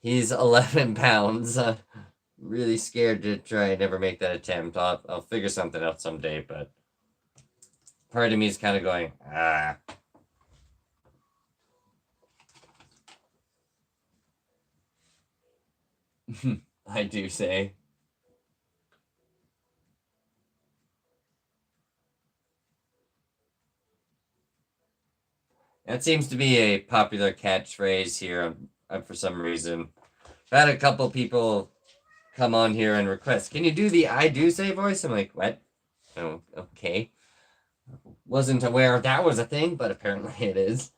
he's 11 pounds. Really scared to try and never make that attempt. I'll figure something out someday, but part of me is kind of going, ah. I do say. That seems to be a popular catchphrase here for some reason. I've had a couple people come on here and request, can you do the I do say voice? I'm like, what? Oh, okay. Wasn't aware that was a thing, but apparently it is.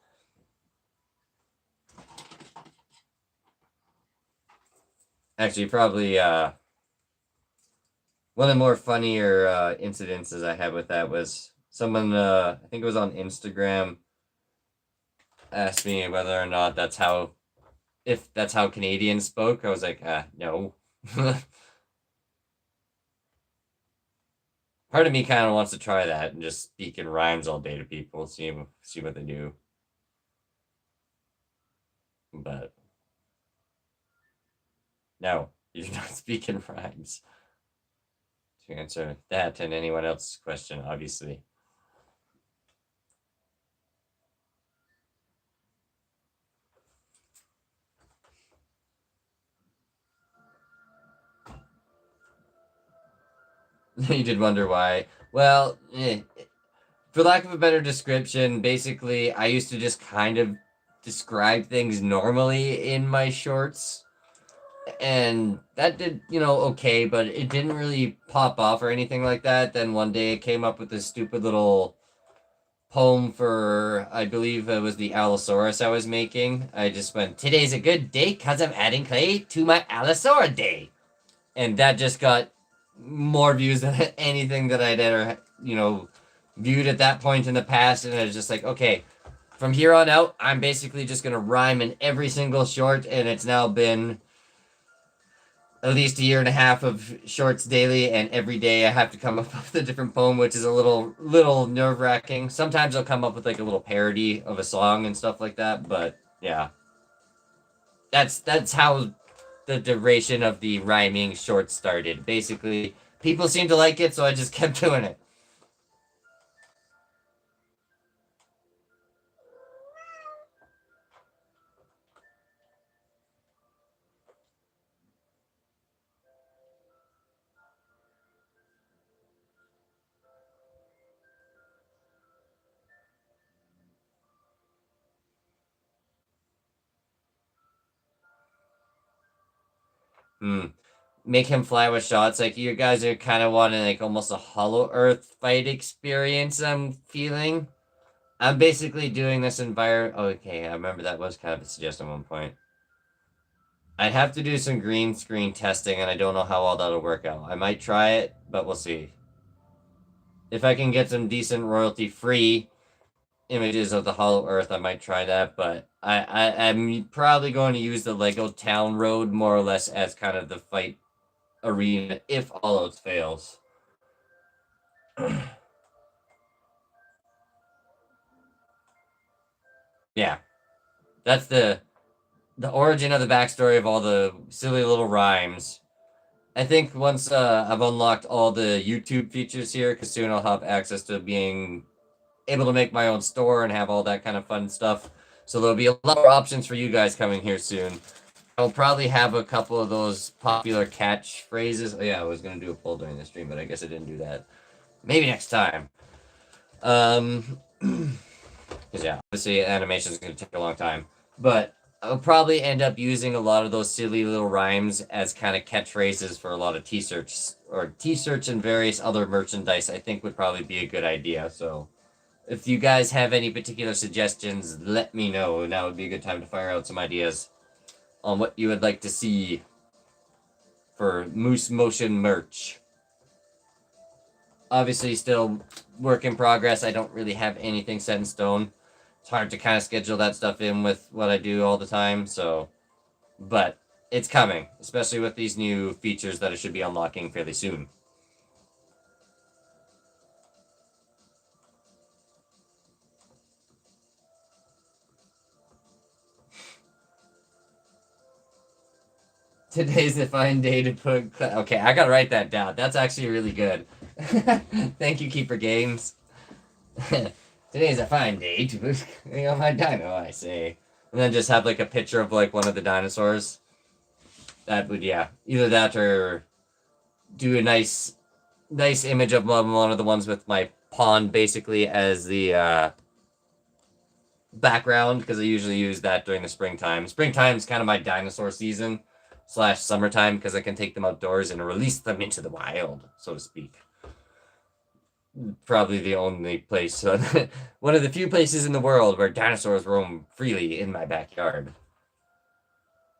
Actually, probably one of the more funnier incidences I had with that was someone, I think it was on Instagram, asked me whether or not if that's how Canadians spoke. I was like, no. Part of me kind of wants to try that and just speak in rhymes all day to people, see what they do. But no, you do not speak in rhymes. To answer that and anyone else's question, obviously. You did wonder why. Well, for lack of a better description, basically, I used to just kind of describe things normally in my shorts. And that did, okay, but it didn't really pop off or anything like that. Then one day I came up with this stupid little poem for, I believe it was the Allosaurus I was making. I just went, today's a good day because I'm adding clay to my Allosaur day. And that just got more views than anything that I'd ever, viewed at that point in the past. And I was just like, okay, from here on out, I'm basically just going to rhyme in every single short. And it's now been at least a year and a half of shorts daily, and every day I have to come up with a different poem, which is a little nerve wracking. Sometimes I'll come up with like a little parody of a song and stuff like that, but yeah, that's how the duration of the rhyming short started. Basically, people seemed to like it, so I just kept doing it. Hmm. Make him fly with shots. Like you guys are kind of wanting like almost a Hollow Earth fight experience. I'm feeling. I'm basically doing this environment. Okay, I remember that was kind of a suggestion at one point. I'd have to do some green screen testing, and I don't know how all that'll work out. I might try it, but we'll see. If I can get some decent royalty-free images of the Hollow Earth, I might try that. But I'm probably going to use the Lego Town Road more or less as kind of the fight arena if all else fails. Yeah, that's the origin of the backstory of all the silly little rhymes. I think once I've unlocked all the YouTube features here, because soon I'll have access to being able to make my own store and have all that kind of fun stuff. So there'll be a lot more options for you guys coming here soon. I'll probably have a couple of those popular catchphrases. Oh yeah, I was gonna do a poll during the stream, but I guess I didn't do that. Maybe next time. Because yeah, obviously animation is gonna take a long time, but I'll probably end up using a lot of those silly little rhymes as kind of catchphrases for a lot of t-shirts and various other merchandise. I think would probably be a good idea. So if you guys have any particular suggestions, let me know. Now would be a good time to fire out some ideas on what you would like to see for Moose Motion merch. Obviously, still work in progress. I don't really have anything set in stone. It's hard to kind of schedule that stuff in with what I do all the time, so. But it's coming, especially with these new features that I should be unlocking fairly soon. Today's the fine day to put. Okay, I gotta write that down. That's actually really good. Thank you, Keeper Games. Today's a fine day to put on my dino, I say. And then just have like a picture of like one of the dinosaurs. That would, yeah, either that or do a nice image of one of the ones with my pond basically as the background, because I usually use that during the springtime. Springtime's kind of my dinosaur season / summertime, because I can take them outdoors and release them into the wild, so to speak. Probably the only place, one of the few places in the world where dinosaurs roam freely in my backyard.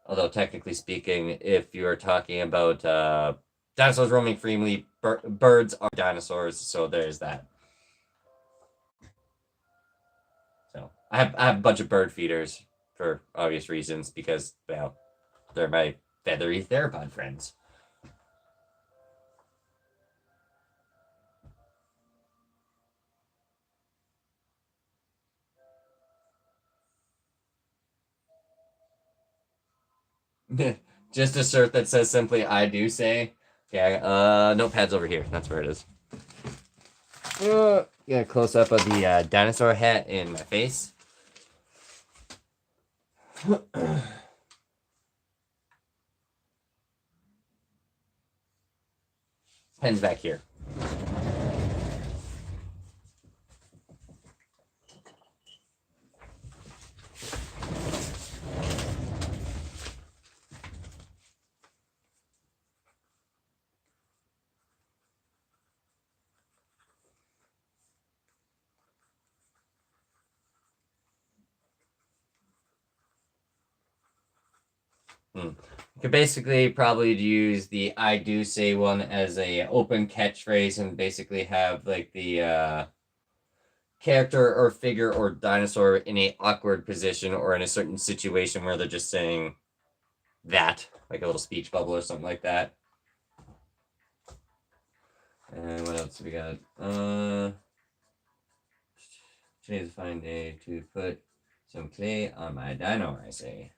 Although technically speaking, if you're talking about dinosaurs roaming freely, birds are dinosaurs, so there's that. So I have a bunch of bird feeders for obvious reasons, because, well, they're my feathery theropod friends. Just a shirt that says simply "I do say." Okay, notepad's over here. That's where it is. Yeah, close up of the dinosaur hat in my face. Pen's back here. You could basically probably use the "I do say" one as a open catchphrase, and basically have like the character or figure or dinosaur in a awkward position or in a certain situation where they're just saying that, like a little speech bubble or something like that. And what else we got? Today is a fine day to put some clay on my dino, I say.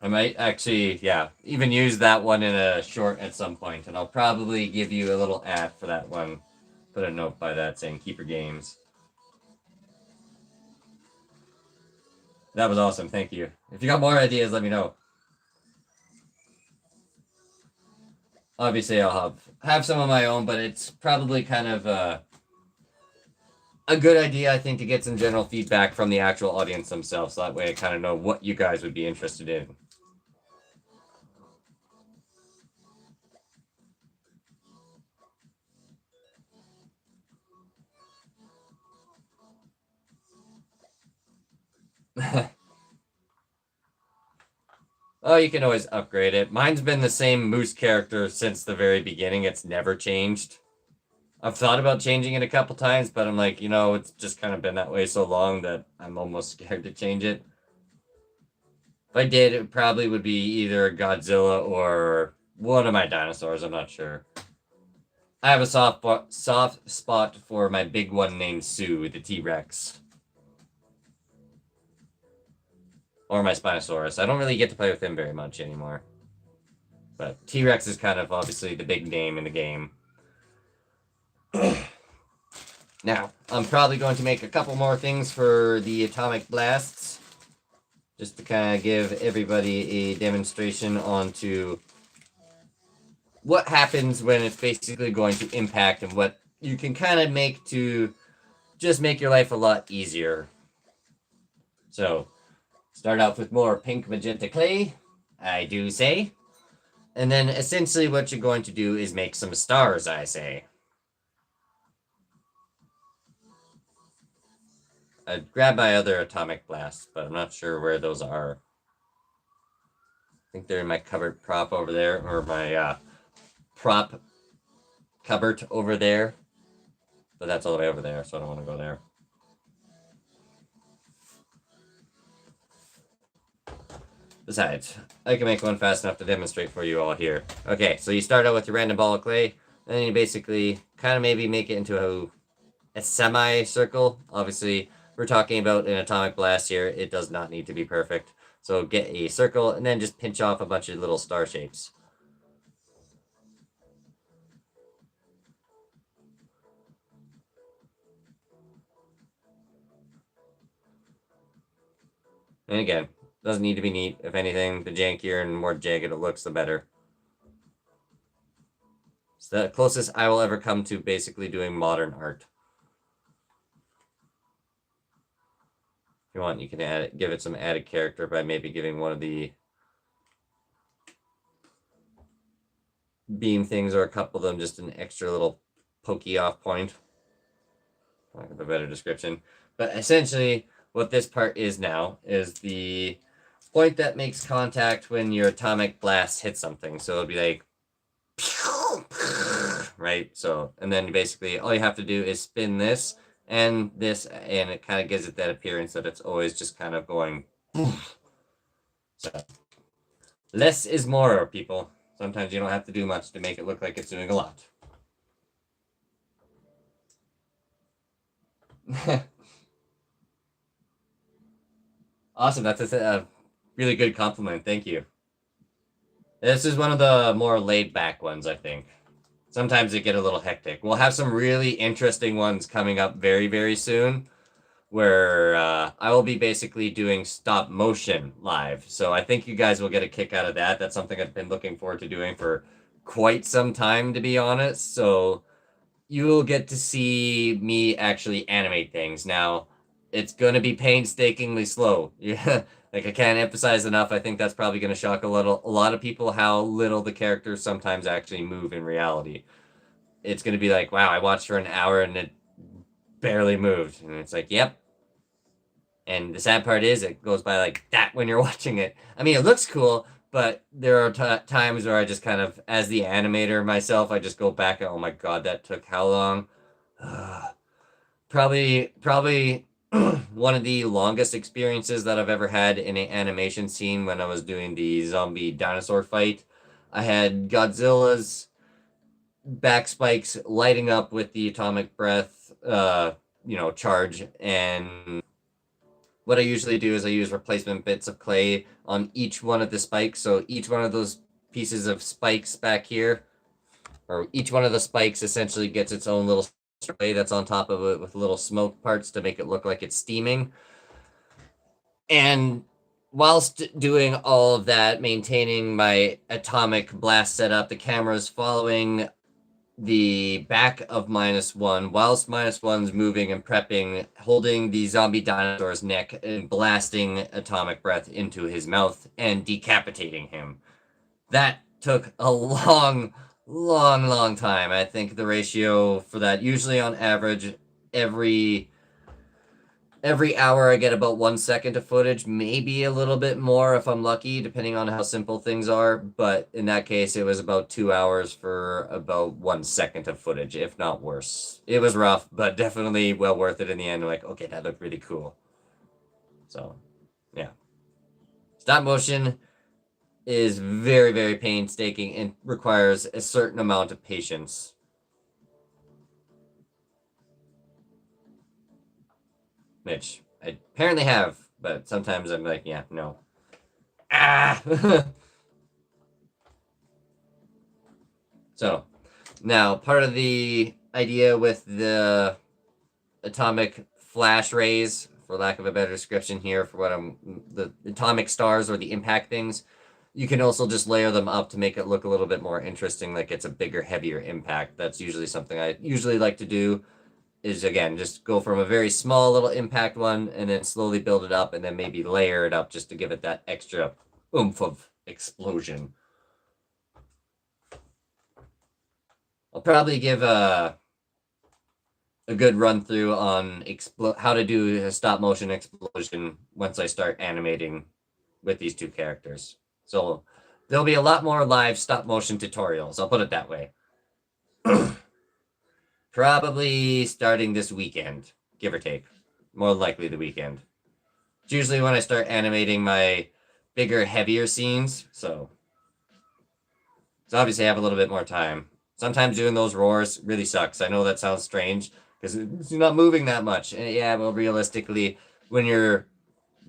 I might actually, yeah, even use that one in a short at some point, and I'll probably give you a little ad for that one. Put a note by that saying keep your games. That was awesome, thank you. If you got more ideas, let me know. Obviously, I'll have some of my own, but it's probably kind of a good idea, I think, to get some general feedback from the actual audience themselves, so that way I kind of know what you guys would be interested in. Oh, you can always upgrade it. Mine's been the same moose character since the very beginning. It's never changed. I've thought about changing it a couple times, but I'm like, it's just kind of been that way so long that I'm almost scared to change it. If I did, it probably would be either Godzilla or one of my dinosaurs. I'm not sure. I have a soft spot for my big one named Sue, the T-Rex. Or my Spinosaurus. I don't really get to play with him very much anymore. But T-Rex is kind of obviously the big name in the game. Now, I'm probably going to make a couple more things for the atomic blasts. Just to kind of give everybody a demonstration onto what happens when it's basically going to impact and what you can kind of make to just make your life a lot easier. So, start out with more pink magenta clay, I do say. And then essentially what you're going to do is make some stars, I say. I'd grab my other atomic blasts, but I'm not sure where those are. I think they're in my cupboard prop over there, or my prop cupboard over there. But that's all the way over there, so I don't want to go there. Besides, I can make one fast enough to demonstrate for you all here. Okay, so you start out with your random ball of clay, and then you basically kind of maybe make it into a semi-circle. Obviously, we're talking about an atomic blast here. It does not need to be perfect. So get a circle, and then just pinch off a bunch of little star shapes. And again, doesn't need to be neat. If anything, the jankier and more jagged it looks, the better. It's the closest I will ever come to basically doing modern art. If you want, you can give it some added character by maybe giving one of the beam things or a couple of them just an extra little pokey off point. I'll give a better description. But essentially, what this part is now is the point that makes contact when your atomic blast hits something. So it'll be like, right? So, and then basically all you have to do is spin this, and it kind of gives it that appearance that it's always just kind of going. So, less is more, people. Sometimes you don't have to do much to make it look like it's doing a lot. Awesome, that's a really good compliment. Thank you. This is one of the more laid-back ones, I think. Sometimes they get a little hectic. We'll have some really interesting ones coming up very, very soon, where I will be basically doing stop motion live. So I think you guys will get a kick out of that. That's something I've been looking forward to doing for quite some time, to be honest. So you will get to see me actually animate things. Now, it's going to be painstakingly slow. Yeah, Like, I can't emphasize enough. I think that's probably going to shock a lot of people how little the characters sometimes actually move in reality. It's going to be like, wow, I watched for an hour and it barely moved, and it's like, yep. And the sad part is, it goes by like that when you're watching it. I mean, it looks cool, but there are times where I just kind of, as the animator myself, I just go back and, oh my god, that took how long? Probably one of the longest experiences that I've ever had in an animation scene when I was doing the zombie dinosaur fight. I had Godzilla's back spikes lighting up with the atomic breath, charge. And what I usually do is I use replacement bits of clay on each one of the spikes. So each one of those pieces of spikes back here, or each one of the spikes essentially gets its own little clay that's on top of it with little smoke parts to make it look like it's steaming. And whilst doing all of that, maintaining my atomic blast setup, the camera's following the back of -1 whilst -1's moving and prepping, holding the zombie dinosaur's neck and blasting atomic breath into his mouth and decapitating him. That took a long time. I think the ratio for that, usually on average, every hour I get about 1 second of footage, maybe a little bit more if I'm lucky, depending on how simple things are. But in that case, it was about 2 hours for about 1 second of footage, if not worse. It was rough, but definitely well worth it in the end. I'm like, okay, that looked really cool. So, yeah. Stop motion is very painstaking and requires a certain amount of patience. Which I apparently have, but sometimes I'm like, yeah, no. So, now, part of the idea with the atomic flash rays, for lack of a better description here, for the atomic stars or the impact things, you can also just layer them up to make it look a little bit more interesting, like it's a bigger, heavier impact. That's usually something I usually like to do, is, again, just go from a very small little impact one and then slowly build it up and then maybe layer it up just to give it that extra oomph of explosion. I'll probably give a good run through on how to do a stop motion explosion once I start animating with these two characters. So there'll be a lot more live stop motion tutorials, I'll put it that way. Probably starting this weekend, give or take. More likely the weekend. It's usually when I start animating my bigger, heavier scenes, so obviously I have a little bit more time. Sometimes doing those roars really sucks. I know that sounds strange, because you're not moving that much. And yeah, well, realistically, when you're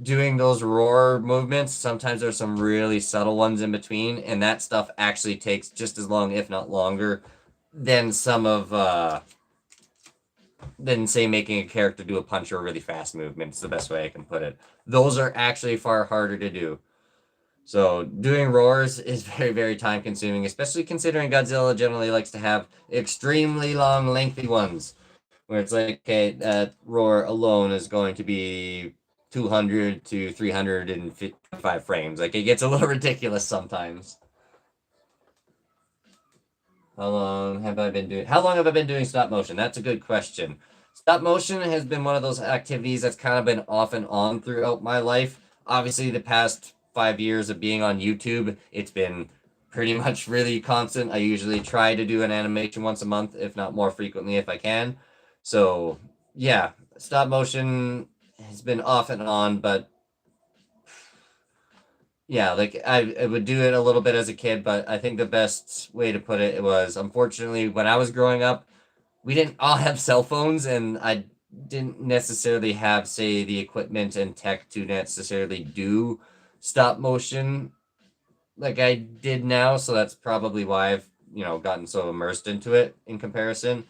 doing those roar movements, sometimes there's some really subtle ones in between, and that stuff actually takes just as long, if not longer, than than, say, making a character do a punch or a really fast movement. It's the best way I can put it. Those are actually far harder to do. So doing roars is very time consuming, especially considering Godzilla generally likes to have extremely long, lengthy ones, where it's like, okay, that roar alone is going to be 200 to 355 frames. Like, it gets a little ridiculous sometimes. How long have I been doing stop motion? That's a good question. Stop motion has been one of those activities that's kind of been off and on throughout my life. Obviously, the past 5 years of being on YouTube, it's been pretty much really constant. I usually try to do an animation once a month, if not more frequently if I can. So, yeah, stop motion has been off and on, but yeah, like I would do it a little bit as a kid, but I think the best way to put it was, unfortunately, when I was growing up, we didn't all have cell phones, and I didn't necessarily have, say, the equipment and tech to necessarily do stop motion like I did now. So that's probably why I've, gotten so immersed into it in comparison.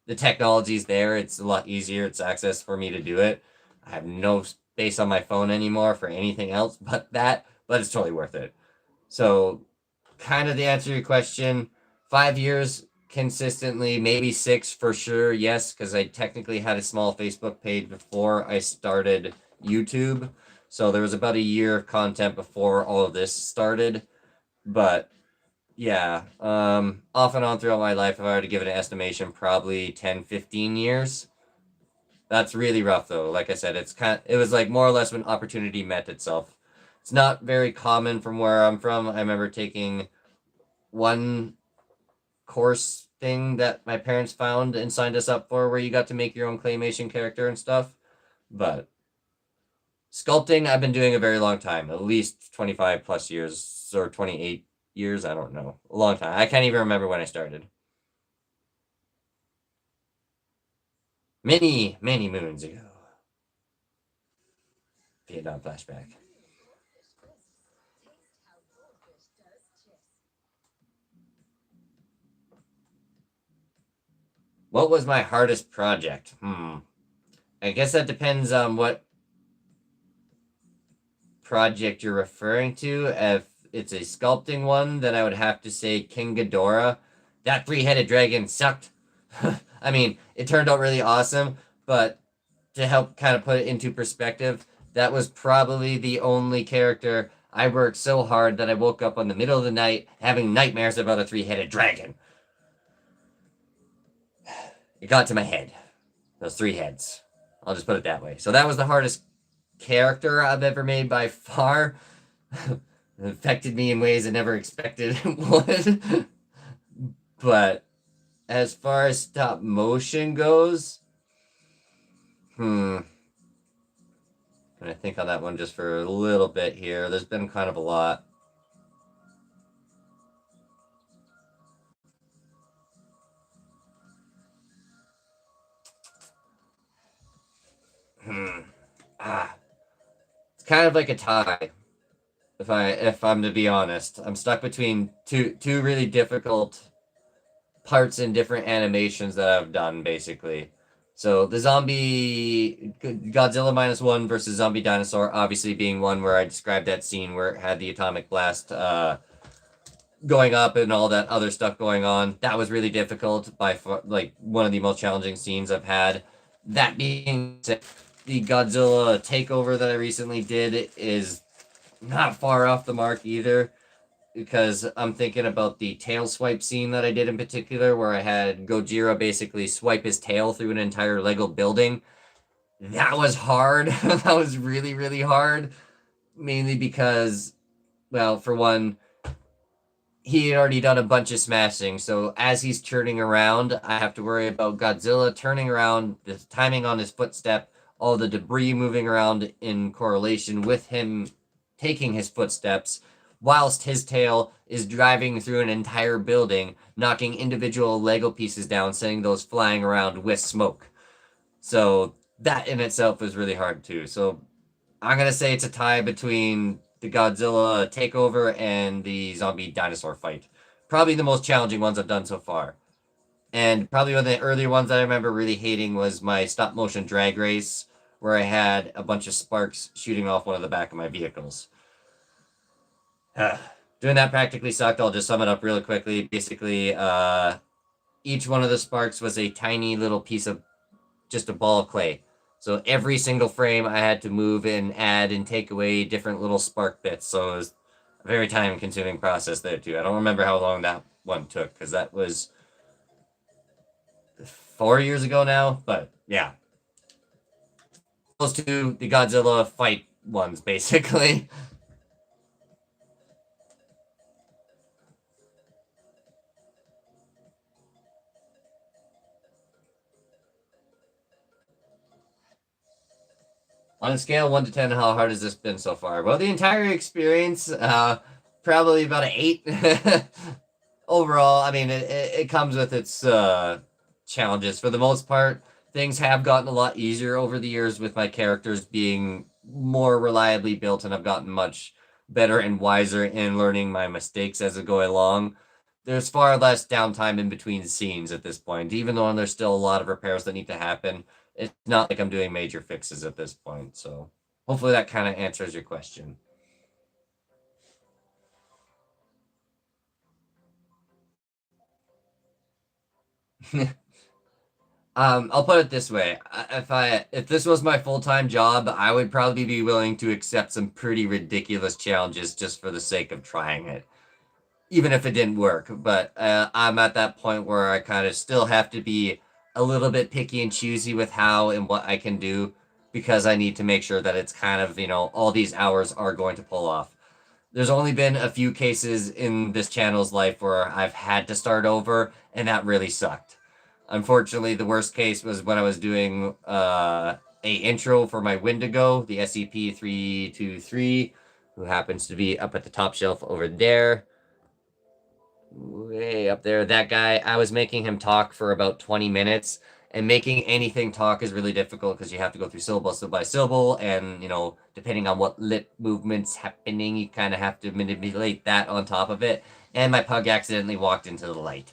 The technology's there. It's a lot easier. It's access for me to do it. I have no space on my phone anymore for anything else but that, but it's totally worth it. So, kind of the answer to your question, 5 years consistently, maybe 6 for sure, yes, because I technically had a small Facebook page before I started YouTube. So there was about a year of content before all of this started. But yeah, off and on throughout my life, if I were to give it an estimation, probably 10, 15 years. That's really rough though. Like I said, it was like more or less when opportunity met itself. It's not very common from where I'm from. I remember taking one course thing that my parents found and signed us up for where you got to make your own claymation character and stuff. But sculpting, I've been doing a very long time, at least 25 plus years or 28 years. I don't know. A long time. I can't even remember when I started. Many, many moons ago. Vietnam flashback. What was my hardest project? I guess that depends on what project you're referring to. If it's a sculpting one, then I would have to say King Ghidorah. That three-headed dragon sucked. I mean, it turned out really awesome, but to help kind of put it into perspective, that was probably the only character I worked so hard that I woke up in the middle of the night having nightmares about a three-headed dragon. It got to my head. Those three heads. I'll just put it that way. So that was the hardest character I've ever made by far. It affected me in ways I never expected it would. But as far as stop motion goes, I'm gonna think on that one just for a little bit here. There's been kind of a lot. It's kind of like a tie. If I'm to be honest, I'm stuck between two really difficult parts in different animations that I've done basically. So the zombie Godzilla -1 versus zombie dinosaur, obviously being one where I described that scene where it had the atomic blast going up and all that other stuff going on. That was really difficult by far, like one of the most challenging scenes I've had. That being said, the Godzilla takeover that I recently did is not far off the mark either, because I'm thinking about the tail swipe scene that I did in particular, where I had Gojira basically swipe his tail through an entire Lego building. That was hard. That was really, really hard. Mainly because, well, for one, he had already done a bunch of smashing, so as he's turning around, I have to worry about Godzilla turning around, the timing on his footstep, all the debris moving around in correlation with him taking his footsteps, whilst his tail is driving through an entire building, knocking individual Lego pieces down, sending those flying around with smoke. So that in itself is really hard too. So I'm gonna say it's a tie between the Godzilla takeover and the zombie dinosaur fight. Probably the most challenging ones I've done so far. And probably one of the earlier ones I remember really hating was my stop motion drag race, where I had a bunch of sparks shooting off one of the back of my vehicles. Doing that practically sucked. I'll just sum it up really quickly. Basically, each one of the sparks was a tiny little piece of just a ball of clay. So every single frame I had to move and add and take away different little spark bits. So it was a very time consuming process there too. I don't remember how long that one took because that was 4 years ago now. But yeah, those two, the Godzilla fight ones basically. On a scale of 1 to 10, how hard has this been so far? Well, the entire experience, probably about an 8. Overall, I mean, it comes with its challenges. For the most part, things have gotten a lot easier over the years with my characters being more reliably built, and I've gotten much better and wiser in learning my mistakes as I go along. There's far less downtime in between scenes at this point, even though there's still a lot of repairs that need to happen. It's not like I'm doing major fixes at this point, so hopefully that kind of answers your question. I'll put it this way. If this was my full-time job, I would probably be willing to accept some pretty ridiculous challenges just for the sake of trying it, even if it didn't work. But I'm at that point where I kind of still have to be a little bit picky and choosy with how and what I can do because I need to make sure that it's kind of, all these hours are going to pull off. There's only been a few cases in this channel's life where I've had to start over, and that really sucked. Unfortunately, the worst case was when I was doing a intro for my Wendigo, the SCP-323, who happens to be up at the top shelf over there. Way up there. That guy, I was making him talk for about 20 minutes, and making anything talk is really difficult because you have to go through syllable by syllable, and, depending on what lip movement's happening, you kind of have to manipulate that on top of it. And my pug accidentally walked into the light.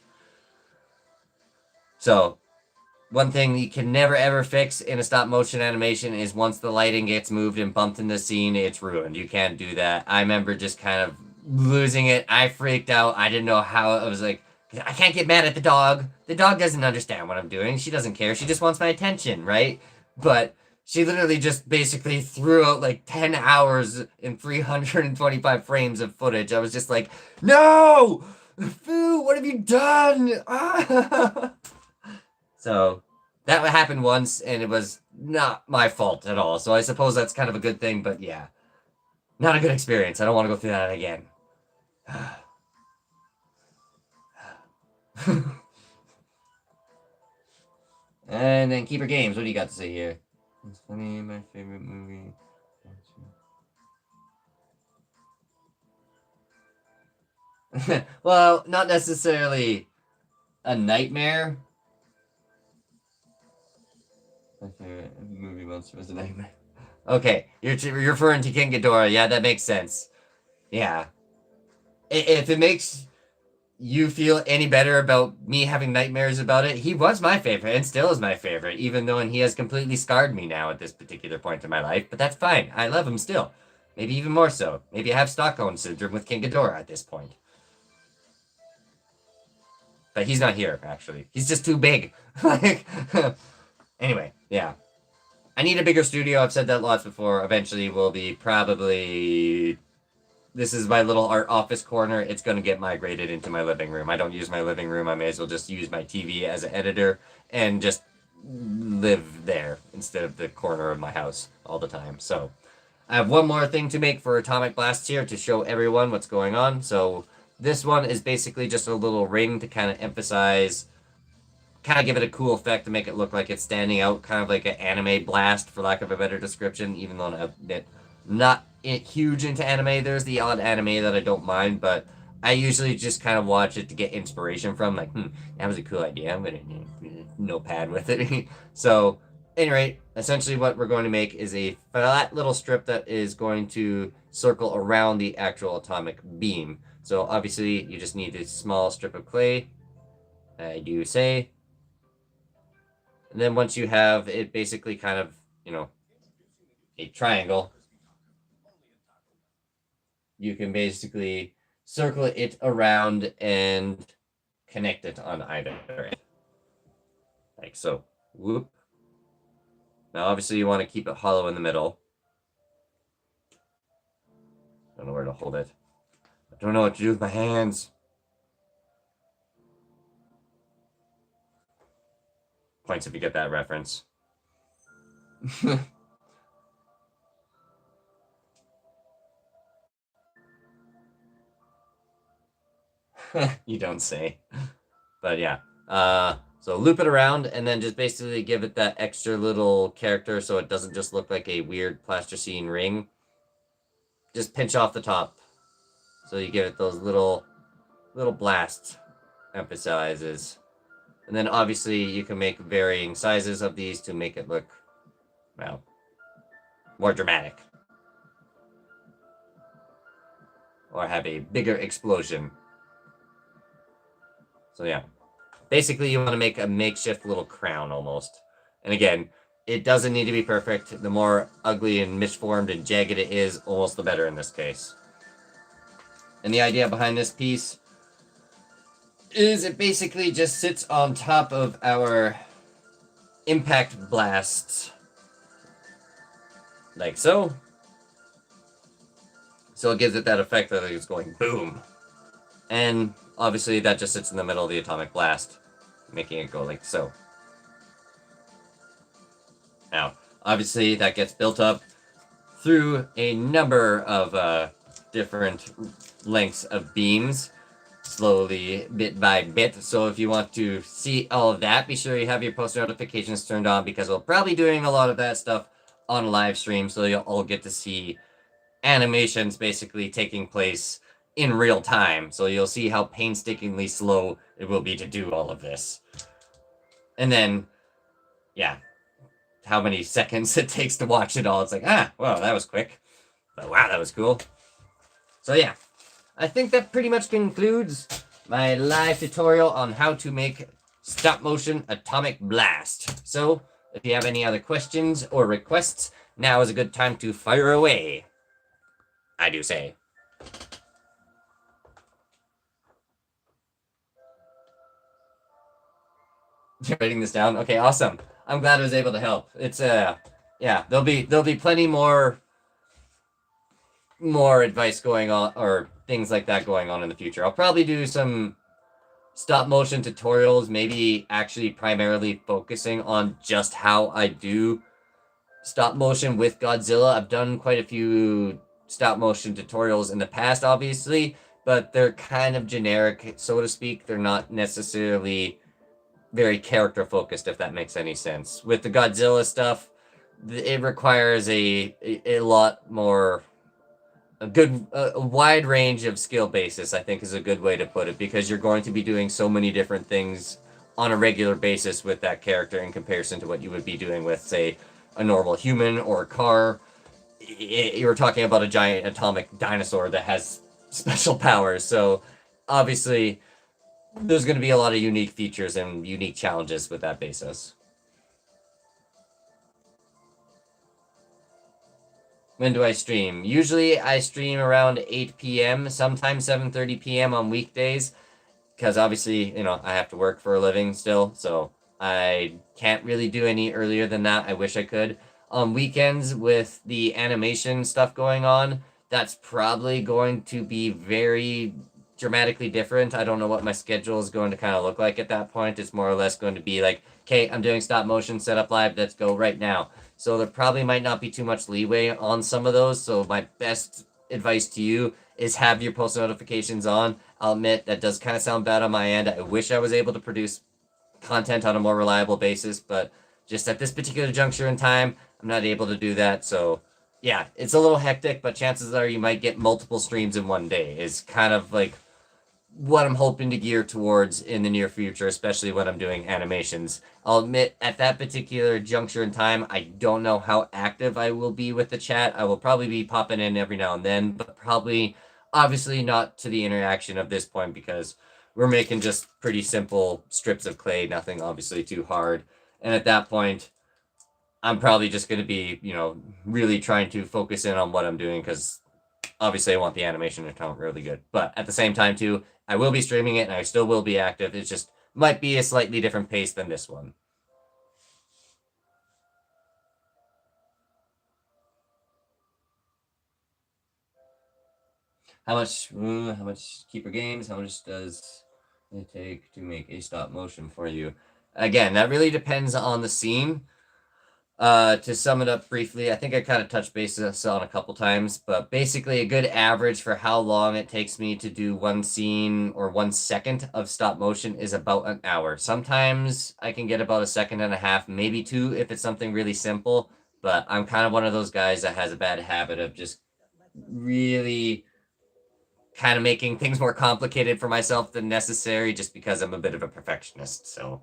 So, one thing you can never ever fix in a stop motion animation is once the lighting gets moved and bumped in the scene, it's ruined. You can't do that. I remember just kind of losing it. I freaked out. I didn't know how. I was like, I can't get mad at the dog. The dog doesn't understand what I'm doing. She doesn't care. She just wants my attention, right? But she literally just basically threw out like 10 hours in 325 frames of footage. I was just like, no! Foo, what have you done? So that happened once, and it was not my fault at all. So I suppose that's kind of a good thing, but yeah. Not a good experience. I don't want to go through that again. And then Keeper Games, what do you got to say here? It's funny, my favorite movie. Well, not necessarily a nightmare. My favorite movie monster was a nightmare. Okay, you're referring to King Ghidorah. Yeah, that makes sense. Yeah. If it makes you feel any better about me having nightmares about it, he was my favorite and still is my favorite, even though he has completely scarred me now at this particular point in my life. But that's fine. I love him still. Maybe even more so. Maybe I have Stockholm Syndrome with King Ghidorah at this point. But he's not here, actually. He's just too big. Like, anyway, yeah. I need a bigger studio. I've said that lots before. Eventually, we'll be probably... This is my little art office corner. It's going to get migrated into my living room. I don't use my living room. I may as well just use my TV as an editor and just live there instead of the corner of my house all the time. So I have one more thing to make for Atomic Blast here to show everyone what's going on. So this one is basically just a little ring to kind of emphasize, kind of give it a cool effect to make it look like it's standing out, kind of like an anime blast, for lack of a better description, even though I'm not huge into anime. There's the odd anime that I don't mind, but I usually just kind of watch it to get inspiration from, like, that was a cool idea. I'm going to notepad with it. So, anyway, essentially what we're going to make is a flat little strip that is going to circle around the actual atomic beam. So, obviously, you just need a small strip of clay, I do say. And then once you have it basically kind of, a triangle, you can basically circle it around and connect it on either end. Like so. Whoop. Now, obviously, you want to keep it hollow in the middle. I don't know where to hold it. I don't know what to do with my hands. Points if you get that reference. You don't say. But yeah. So loop it around and then just basically give it that extra little character so it doesn't just look like a weird plasticine ring. Just pinch off the top. So you give it those little blast emphasizes. And then obviously you can make varying sizes of these to make it look, well, more dramatic. Or have a bigger explosion. So yeah. Basically, you want to make a makeshift little crown almost. And again, it doesn't need to be perfect. The more ugly and misformed and jagged it is, almost the better in this case. And the idea behind this piece is it basically just sits on top of our impact blasts like so. So it gives it that effect that it's going boom. And obviously that just sits in the middle of the atomic blast, making it go like so. Now, obviously that gets built up through a number of different lengths of beams, slowly, bit by bit. So if you want to see all of that, be sure you have your post notifications turned on, because we'll probably doing a lot of that stuff on live stream, so you'll all get to see animations basically taking place in real time. So you'll see how painstakingly slow it will be to do all of this. And then, yeah, how many seconds it takes to watch it all. It's like, well, that was quick. But wow, that was cool. So yeah, I think that pretty much concludes my live tutorial on how to make stop motion atomic blast. So if you have any other questions or requests, now is a good time to fire away, I do say. You're writing this down? Okay, awesome. I'm glad I was able to help. It's yeah, there'll be plenty more advice going on, or things like that going on in the future. I'll probably do some stop motion tutorials, maybe actually primarily focusing on just how I do stop motion with Godzilla. I've done quite a few stop motion tutorials in the past, obviously, but they're kind of generic, so to speak. They're not necessarily very character focused, if that makes any sense. With the Godzilla stuff, it requires a lot more, a wide range of skill basis, I think is a good way to put it, because you're going to be doing so many different things on a regular basis with that character in comparison to what you would be doing with, say, a normal human or a car. You were talking about a giant atomic dinosaur that has special powers, so obviously there's going to be a lot of unique features and unique challenges with that basis. When do I stream? Usually I stream around 8 p.m., sometimes 7:30 p.m. on weekdays, because obviously, I have to work for a living still, so I can't really do any earlier than that. I wish I could. On weekends, with the animation stuff going on, that's probably going to be very dramatically different. I don't know what my schedule is going to kind of look like at that point. It's more or less going to be like, okay, I'm doing stop motion, set up live, let's go right now. So there probably might not be too much leeway on some of those. So my best advice to you is have your post notifications on. I'll admit that does kind of sound bad on my end. I wish I was able to produce content on a more reliable basis, but just at this particular juncture in time, I'm not able to do that. So yeah, it's a little hectic, but chances are you might get multiple streams in one day is kind of like what I'm hoping to gear towards in the near future, especially when I'm doing animations. I'll admit, at that particular juncture in time, I don't know how active I will be with the chat. I will probably be popping in every now and then, but probably, obviously not to the interaction of this point, because we're making just pretty simple strips of clay, nothing obviously too hard. And at that point, I'm probably just going to be, really trying to focus in on what I'm doing, because obviously I want the animation to come really good. But at the same time, too, I will be streaming it, and I still will be active. It just might be a slightly different pace than this one. How much Keeper Games, how much does it take to make a stop motion for you? Again, that really depends on the scene. To sum it up briefly, I think I kind of touched bases on a couple times, but basically a good average for how long it takes me to do one scene or 1 second of stop motion is about an hour. Sometimes I can get about 1.5 seconds, maybe 2 if it's something really simple, but I'm kind of one of those guys that has a bad habit of just really kind of making things more complicated for myself than necessary, just because I'm a bit of a perfectionist. So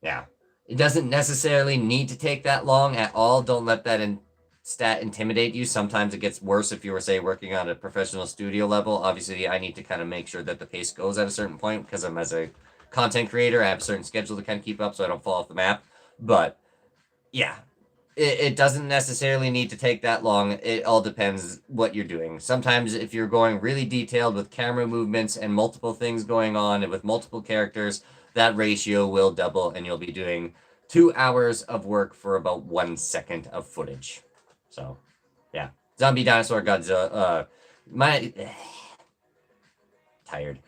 yeah, it doesn't necessarily need to take that long at all. Don't let that stat intimidate you. Sometimes it gets worse if you were, say, working on a professional studio level. Obviously, I need to kind of make sure that the pace goes at a certain point, because I'm, as a content creator, I have a certain schedule to kind of keep up so I don't fall off the map. But yeah, it doesn't necessarily need to take that long. It all depends what you're doing. Sometimes if you're going really detailed with camera movements and multiple things going on and with multiple characters, that ratio will double, and you'll be doing 2 hours of work for about 1 second of footage. So, yeah. Zombie Dinosaur Godzilla. Tired.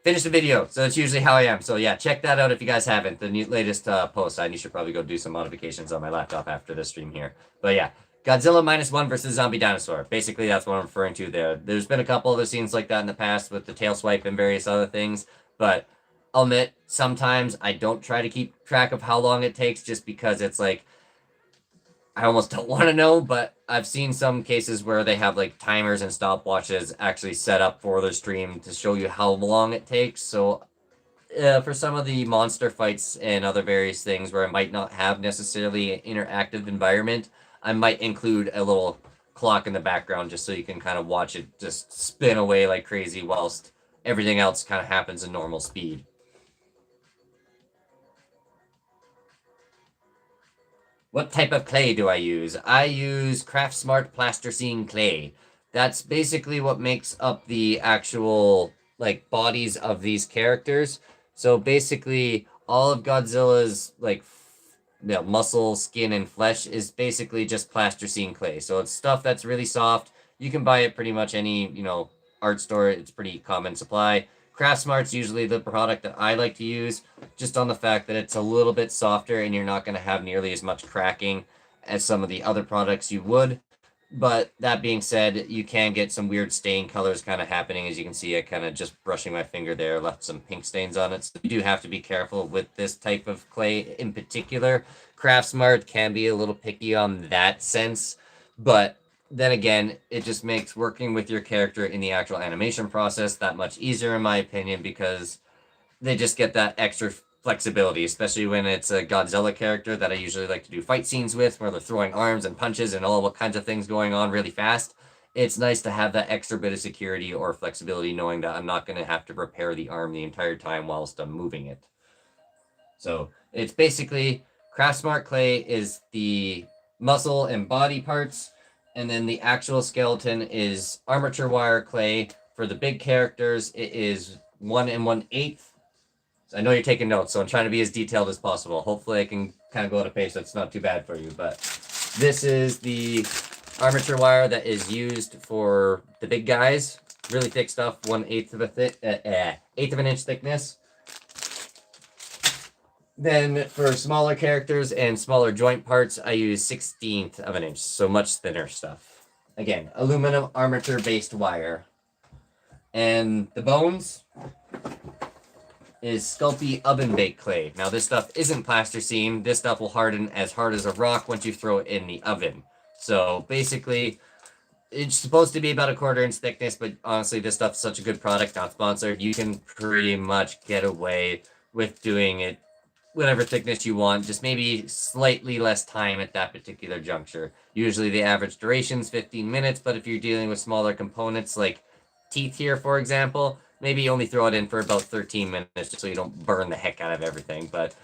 Finished the video, so that's usually how I am. So yeah, check that out if you guys haven't. The latest post. I should probably go do some modifications on my laptop after this stream here. But yeah, Godzilla -1 versus Zombie Dinosaur. Basically, that's what I'm referring to there. There's been a couple other scenes like that in the past with the tail swipe and various other things, but I'll admit, sometimes I don't try to keep track of how long it takes just because it's like, I almost don't want to know, but I've seen some cases where they have like timers and stopwatches actually set up for their stream to show you how long it takes. So for some of the monster fights and other various things where I might not have necessarily an interactive environment, I might include a little clock in the background just so you can kind of watch it just spin away like crazy whilst everything else kind of happens in normal speed. What type of clay do I use? I use Craft Smart Plasticine clay. That's basically what makes up the actual like bodies of these characters. So basically all of Godzilla's like muscle, skin, and flesh is basically just plasticine clay. So it's stuff that's really soft. You can buy it pretty much any, art store. It's pretty common supply. Craft Smart's usually the product that I like to use, just on the fact that it's a little bit softer and you're not going to have nearly as much cracking as some of the other products you would. But that being said, you can get some weird stain colors kind of happening. As you can see, I kind of just brushing my finger there, left some pink stains on it. So you do have to be careful with this type of clay in particular. Craft Smart can be a little picky on that sense, but then again, it just makes working with your character in the actual animation process that much easier, in my opinion, because they just get that extra flexibility, especially when it's a Godzilla character that I usually like to do fight scenes with, where they're throwing arms and punches and all kinds of things going on really fast. It's nice to have that extra bit of security or flexibility, knowing that I'm not going to have to repair the arm the entire time whilst I'm moving it. So it's basically Craft Smart clay is the muscle and body parts, and then the actual skeleton is armature wire clay. For the big characters, it is 1 1/8. So I know you're taking notes, so I'm trying to be as detailed as possible. Hopefully I can kind of go at a pace that's not too bad for you. But this is the armature wire that is used for the big guys. Really thick stuff, 1/8 of eighth of an inch thickness. Then for smaller characters and smaller joint parts, I use 1/16 of an inch, so much thinner stuff. Again, aluminum armature-based wire. And the bones is Sculpey oven-baked clay. Now this stuff isn't plasticine. This stuff will harden as hard as a rock once you throw it in the oven. So basically, it's supposed to be about 1/4 inch thickness, but honestly, this stuff's such a good product, not sponsored. You can pretty much get away with doing it whatever thickness you want, just maybe slightly less time at that particular juncture. Usually the average duration is 15 minutes, but if you're dealing with smaller components like teeth here, for example, maybe only throw it in for about 13 minutes just so you don't burn the heck out of everything. But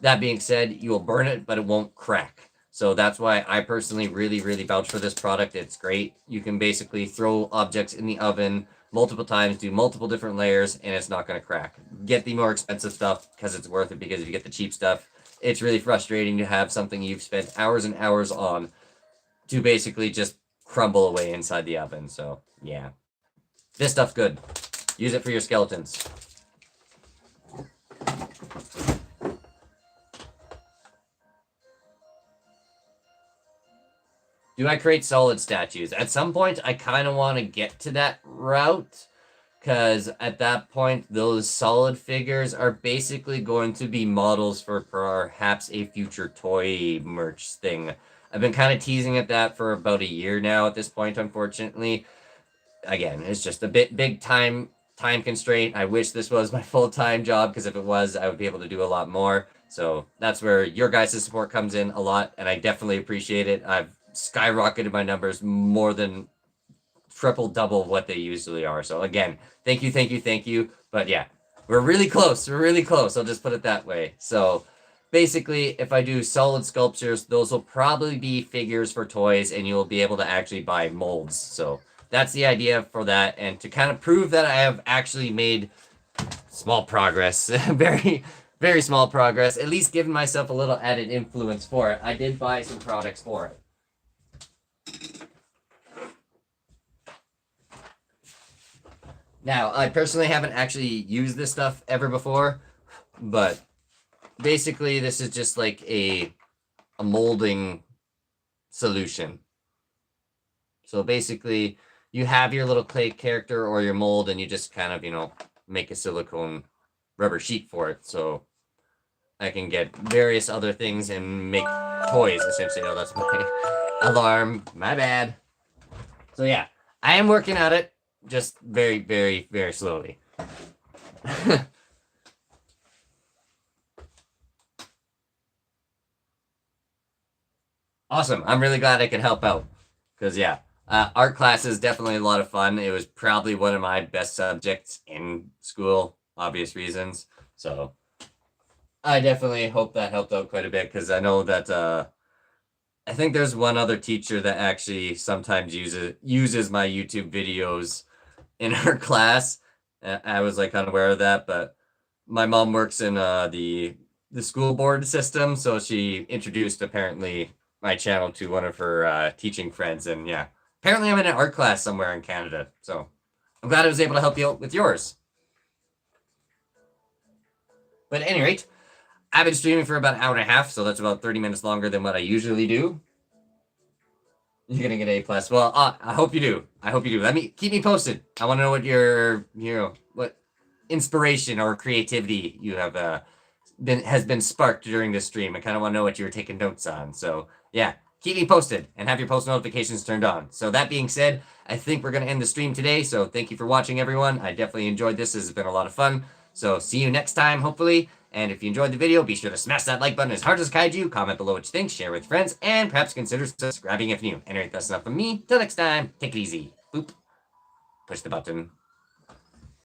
that being said, you will burn it, but it won't crack. So that's why I personally really, really vouch for this product. It's great. You can basically throw objects in the oven multiple times, do multiple different layers, and it's not going to crack. Get the more expensive stuff because it's worth it, because if you get the cheap stuff, it's really frustrating to have something you've spent hours and hours on to basically just crumble away inside the oven. So, yeah. This stuff's good. Use it for your skeletons. Do I create solid statues? At some point, I kind of want to get to that route, because at that point, those solid figures are basically going to be models for perhaps a future toy merch thing. I've been kind of teasing at that for about a year now at this point, unfortunately. Again, it's just a big time constraint. I wish this was my full-time job, because if it was, I would be able to do a lot more. So that's where your guys' support comes in a lot, and I definitely appreciate it. I've skyrocketed my numbers more than double what they usually are. So again, thank you. But yeah, we're really close. I'll just put it that way. So basically, if I do solid sculptures, those will probably be figures for toys, and you'll be able to actually buy molds. So that's the idea for that. And to kind of prove that I have actually made small progress, very very small progress. At least giving myself a little added influence for it. I did buy some products for it. Now, I personally haven't actually used this stuff ever before, but basically this is just like a molding solution. So basically, you have your little clay character or your mold, and you just kind of, make a silicone rubber sheet for it. So I can get various other things and make toys, essentially. Oh, that's my alarm. My bad. So yeah, I am working at it, just very, very, very slowly. Awesome. I'm really glad I could help out. Because, yeah, art class is definitely a lot of fun. It was probably one of my best subjects in school, obvious reasons. So I definitely hope that helped out quite a bit, because I know that I think there's one other teacher that actually sometimes uses my YouTube videos in her class. I was like unaware of that, but my mom works in the school board system, so she introduced apparently my channel to one of her teaching friends, and yeah, apparently I'm in an art class somewhere in Canada, so I'm glad I was able to help you out with yours. But at any rate, I've been streaming for about an hour and a half, so that's about 30 minutes longer than what I usually do. You're gonna get A+. Well, I hope you do. I hope you do. Keep me posted. I want to know what your, what inspiration or creativity you have has been sparked during this stream. I kind of want to know what you were taking notes on. So yeah, keep me posted and have your post notifications turned on. So that being said, I think we're gonna end the stream today. So thank you for watching, everyone. I definitely enjoyed this. This has been a lot of fun. So see you next time, hopefully. And if you enjoyed the video, be sure to smash that like button as hard as kaiju, comment below what you think, share with friends, and perhaps consider subscribing if new. Anyway, that's enough from me. Till next time, take it easy. Boop. Push the button.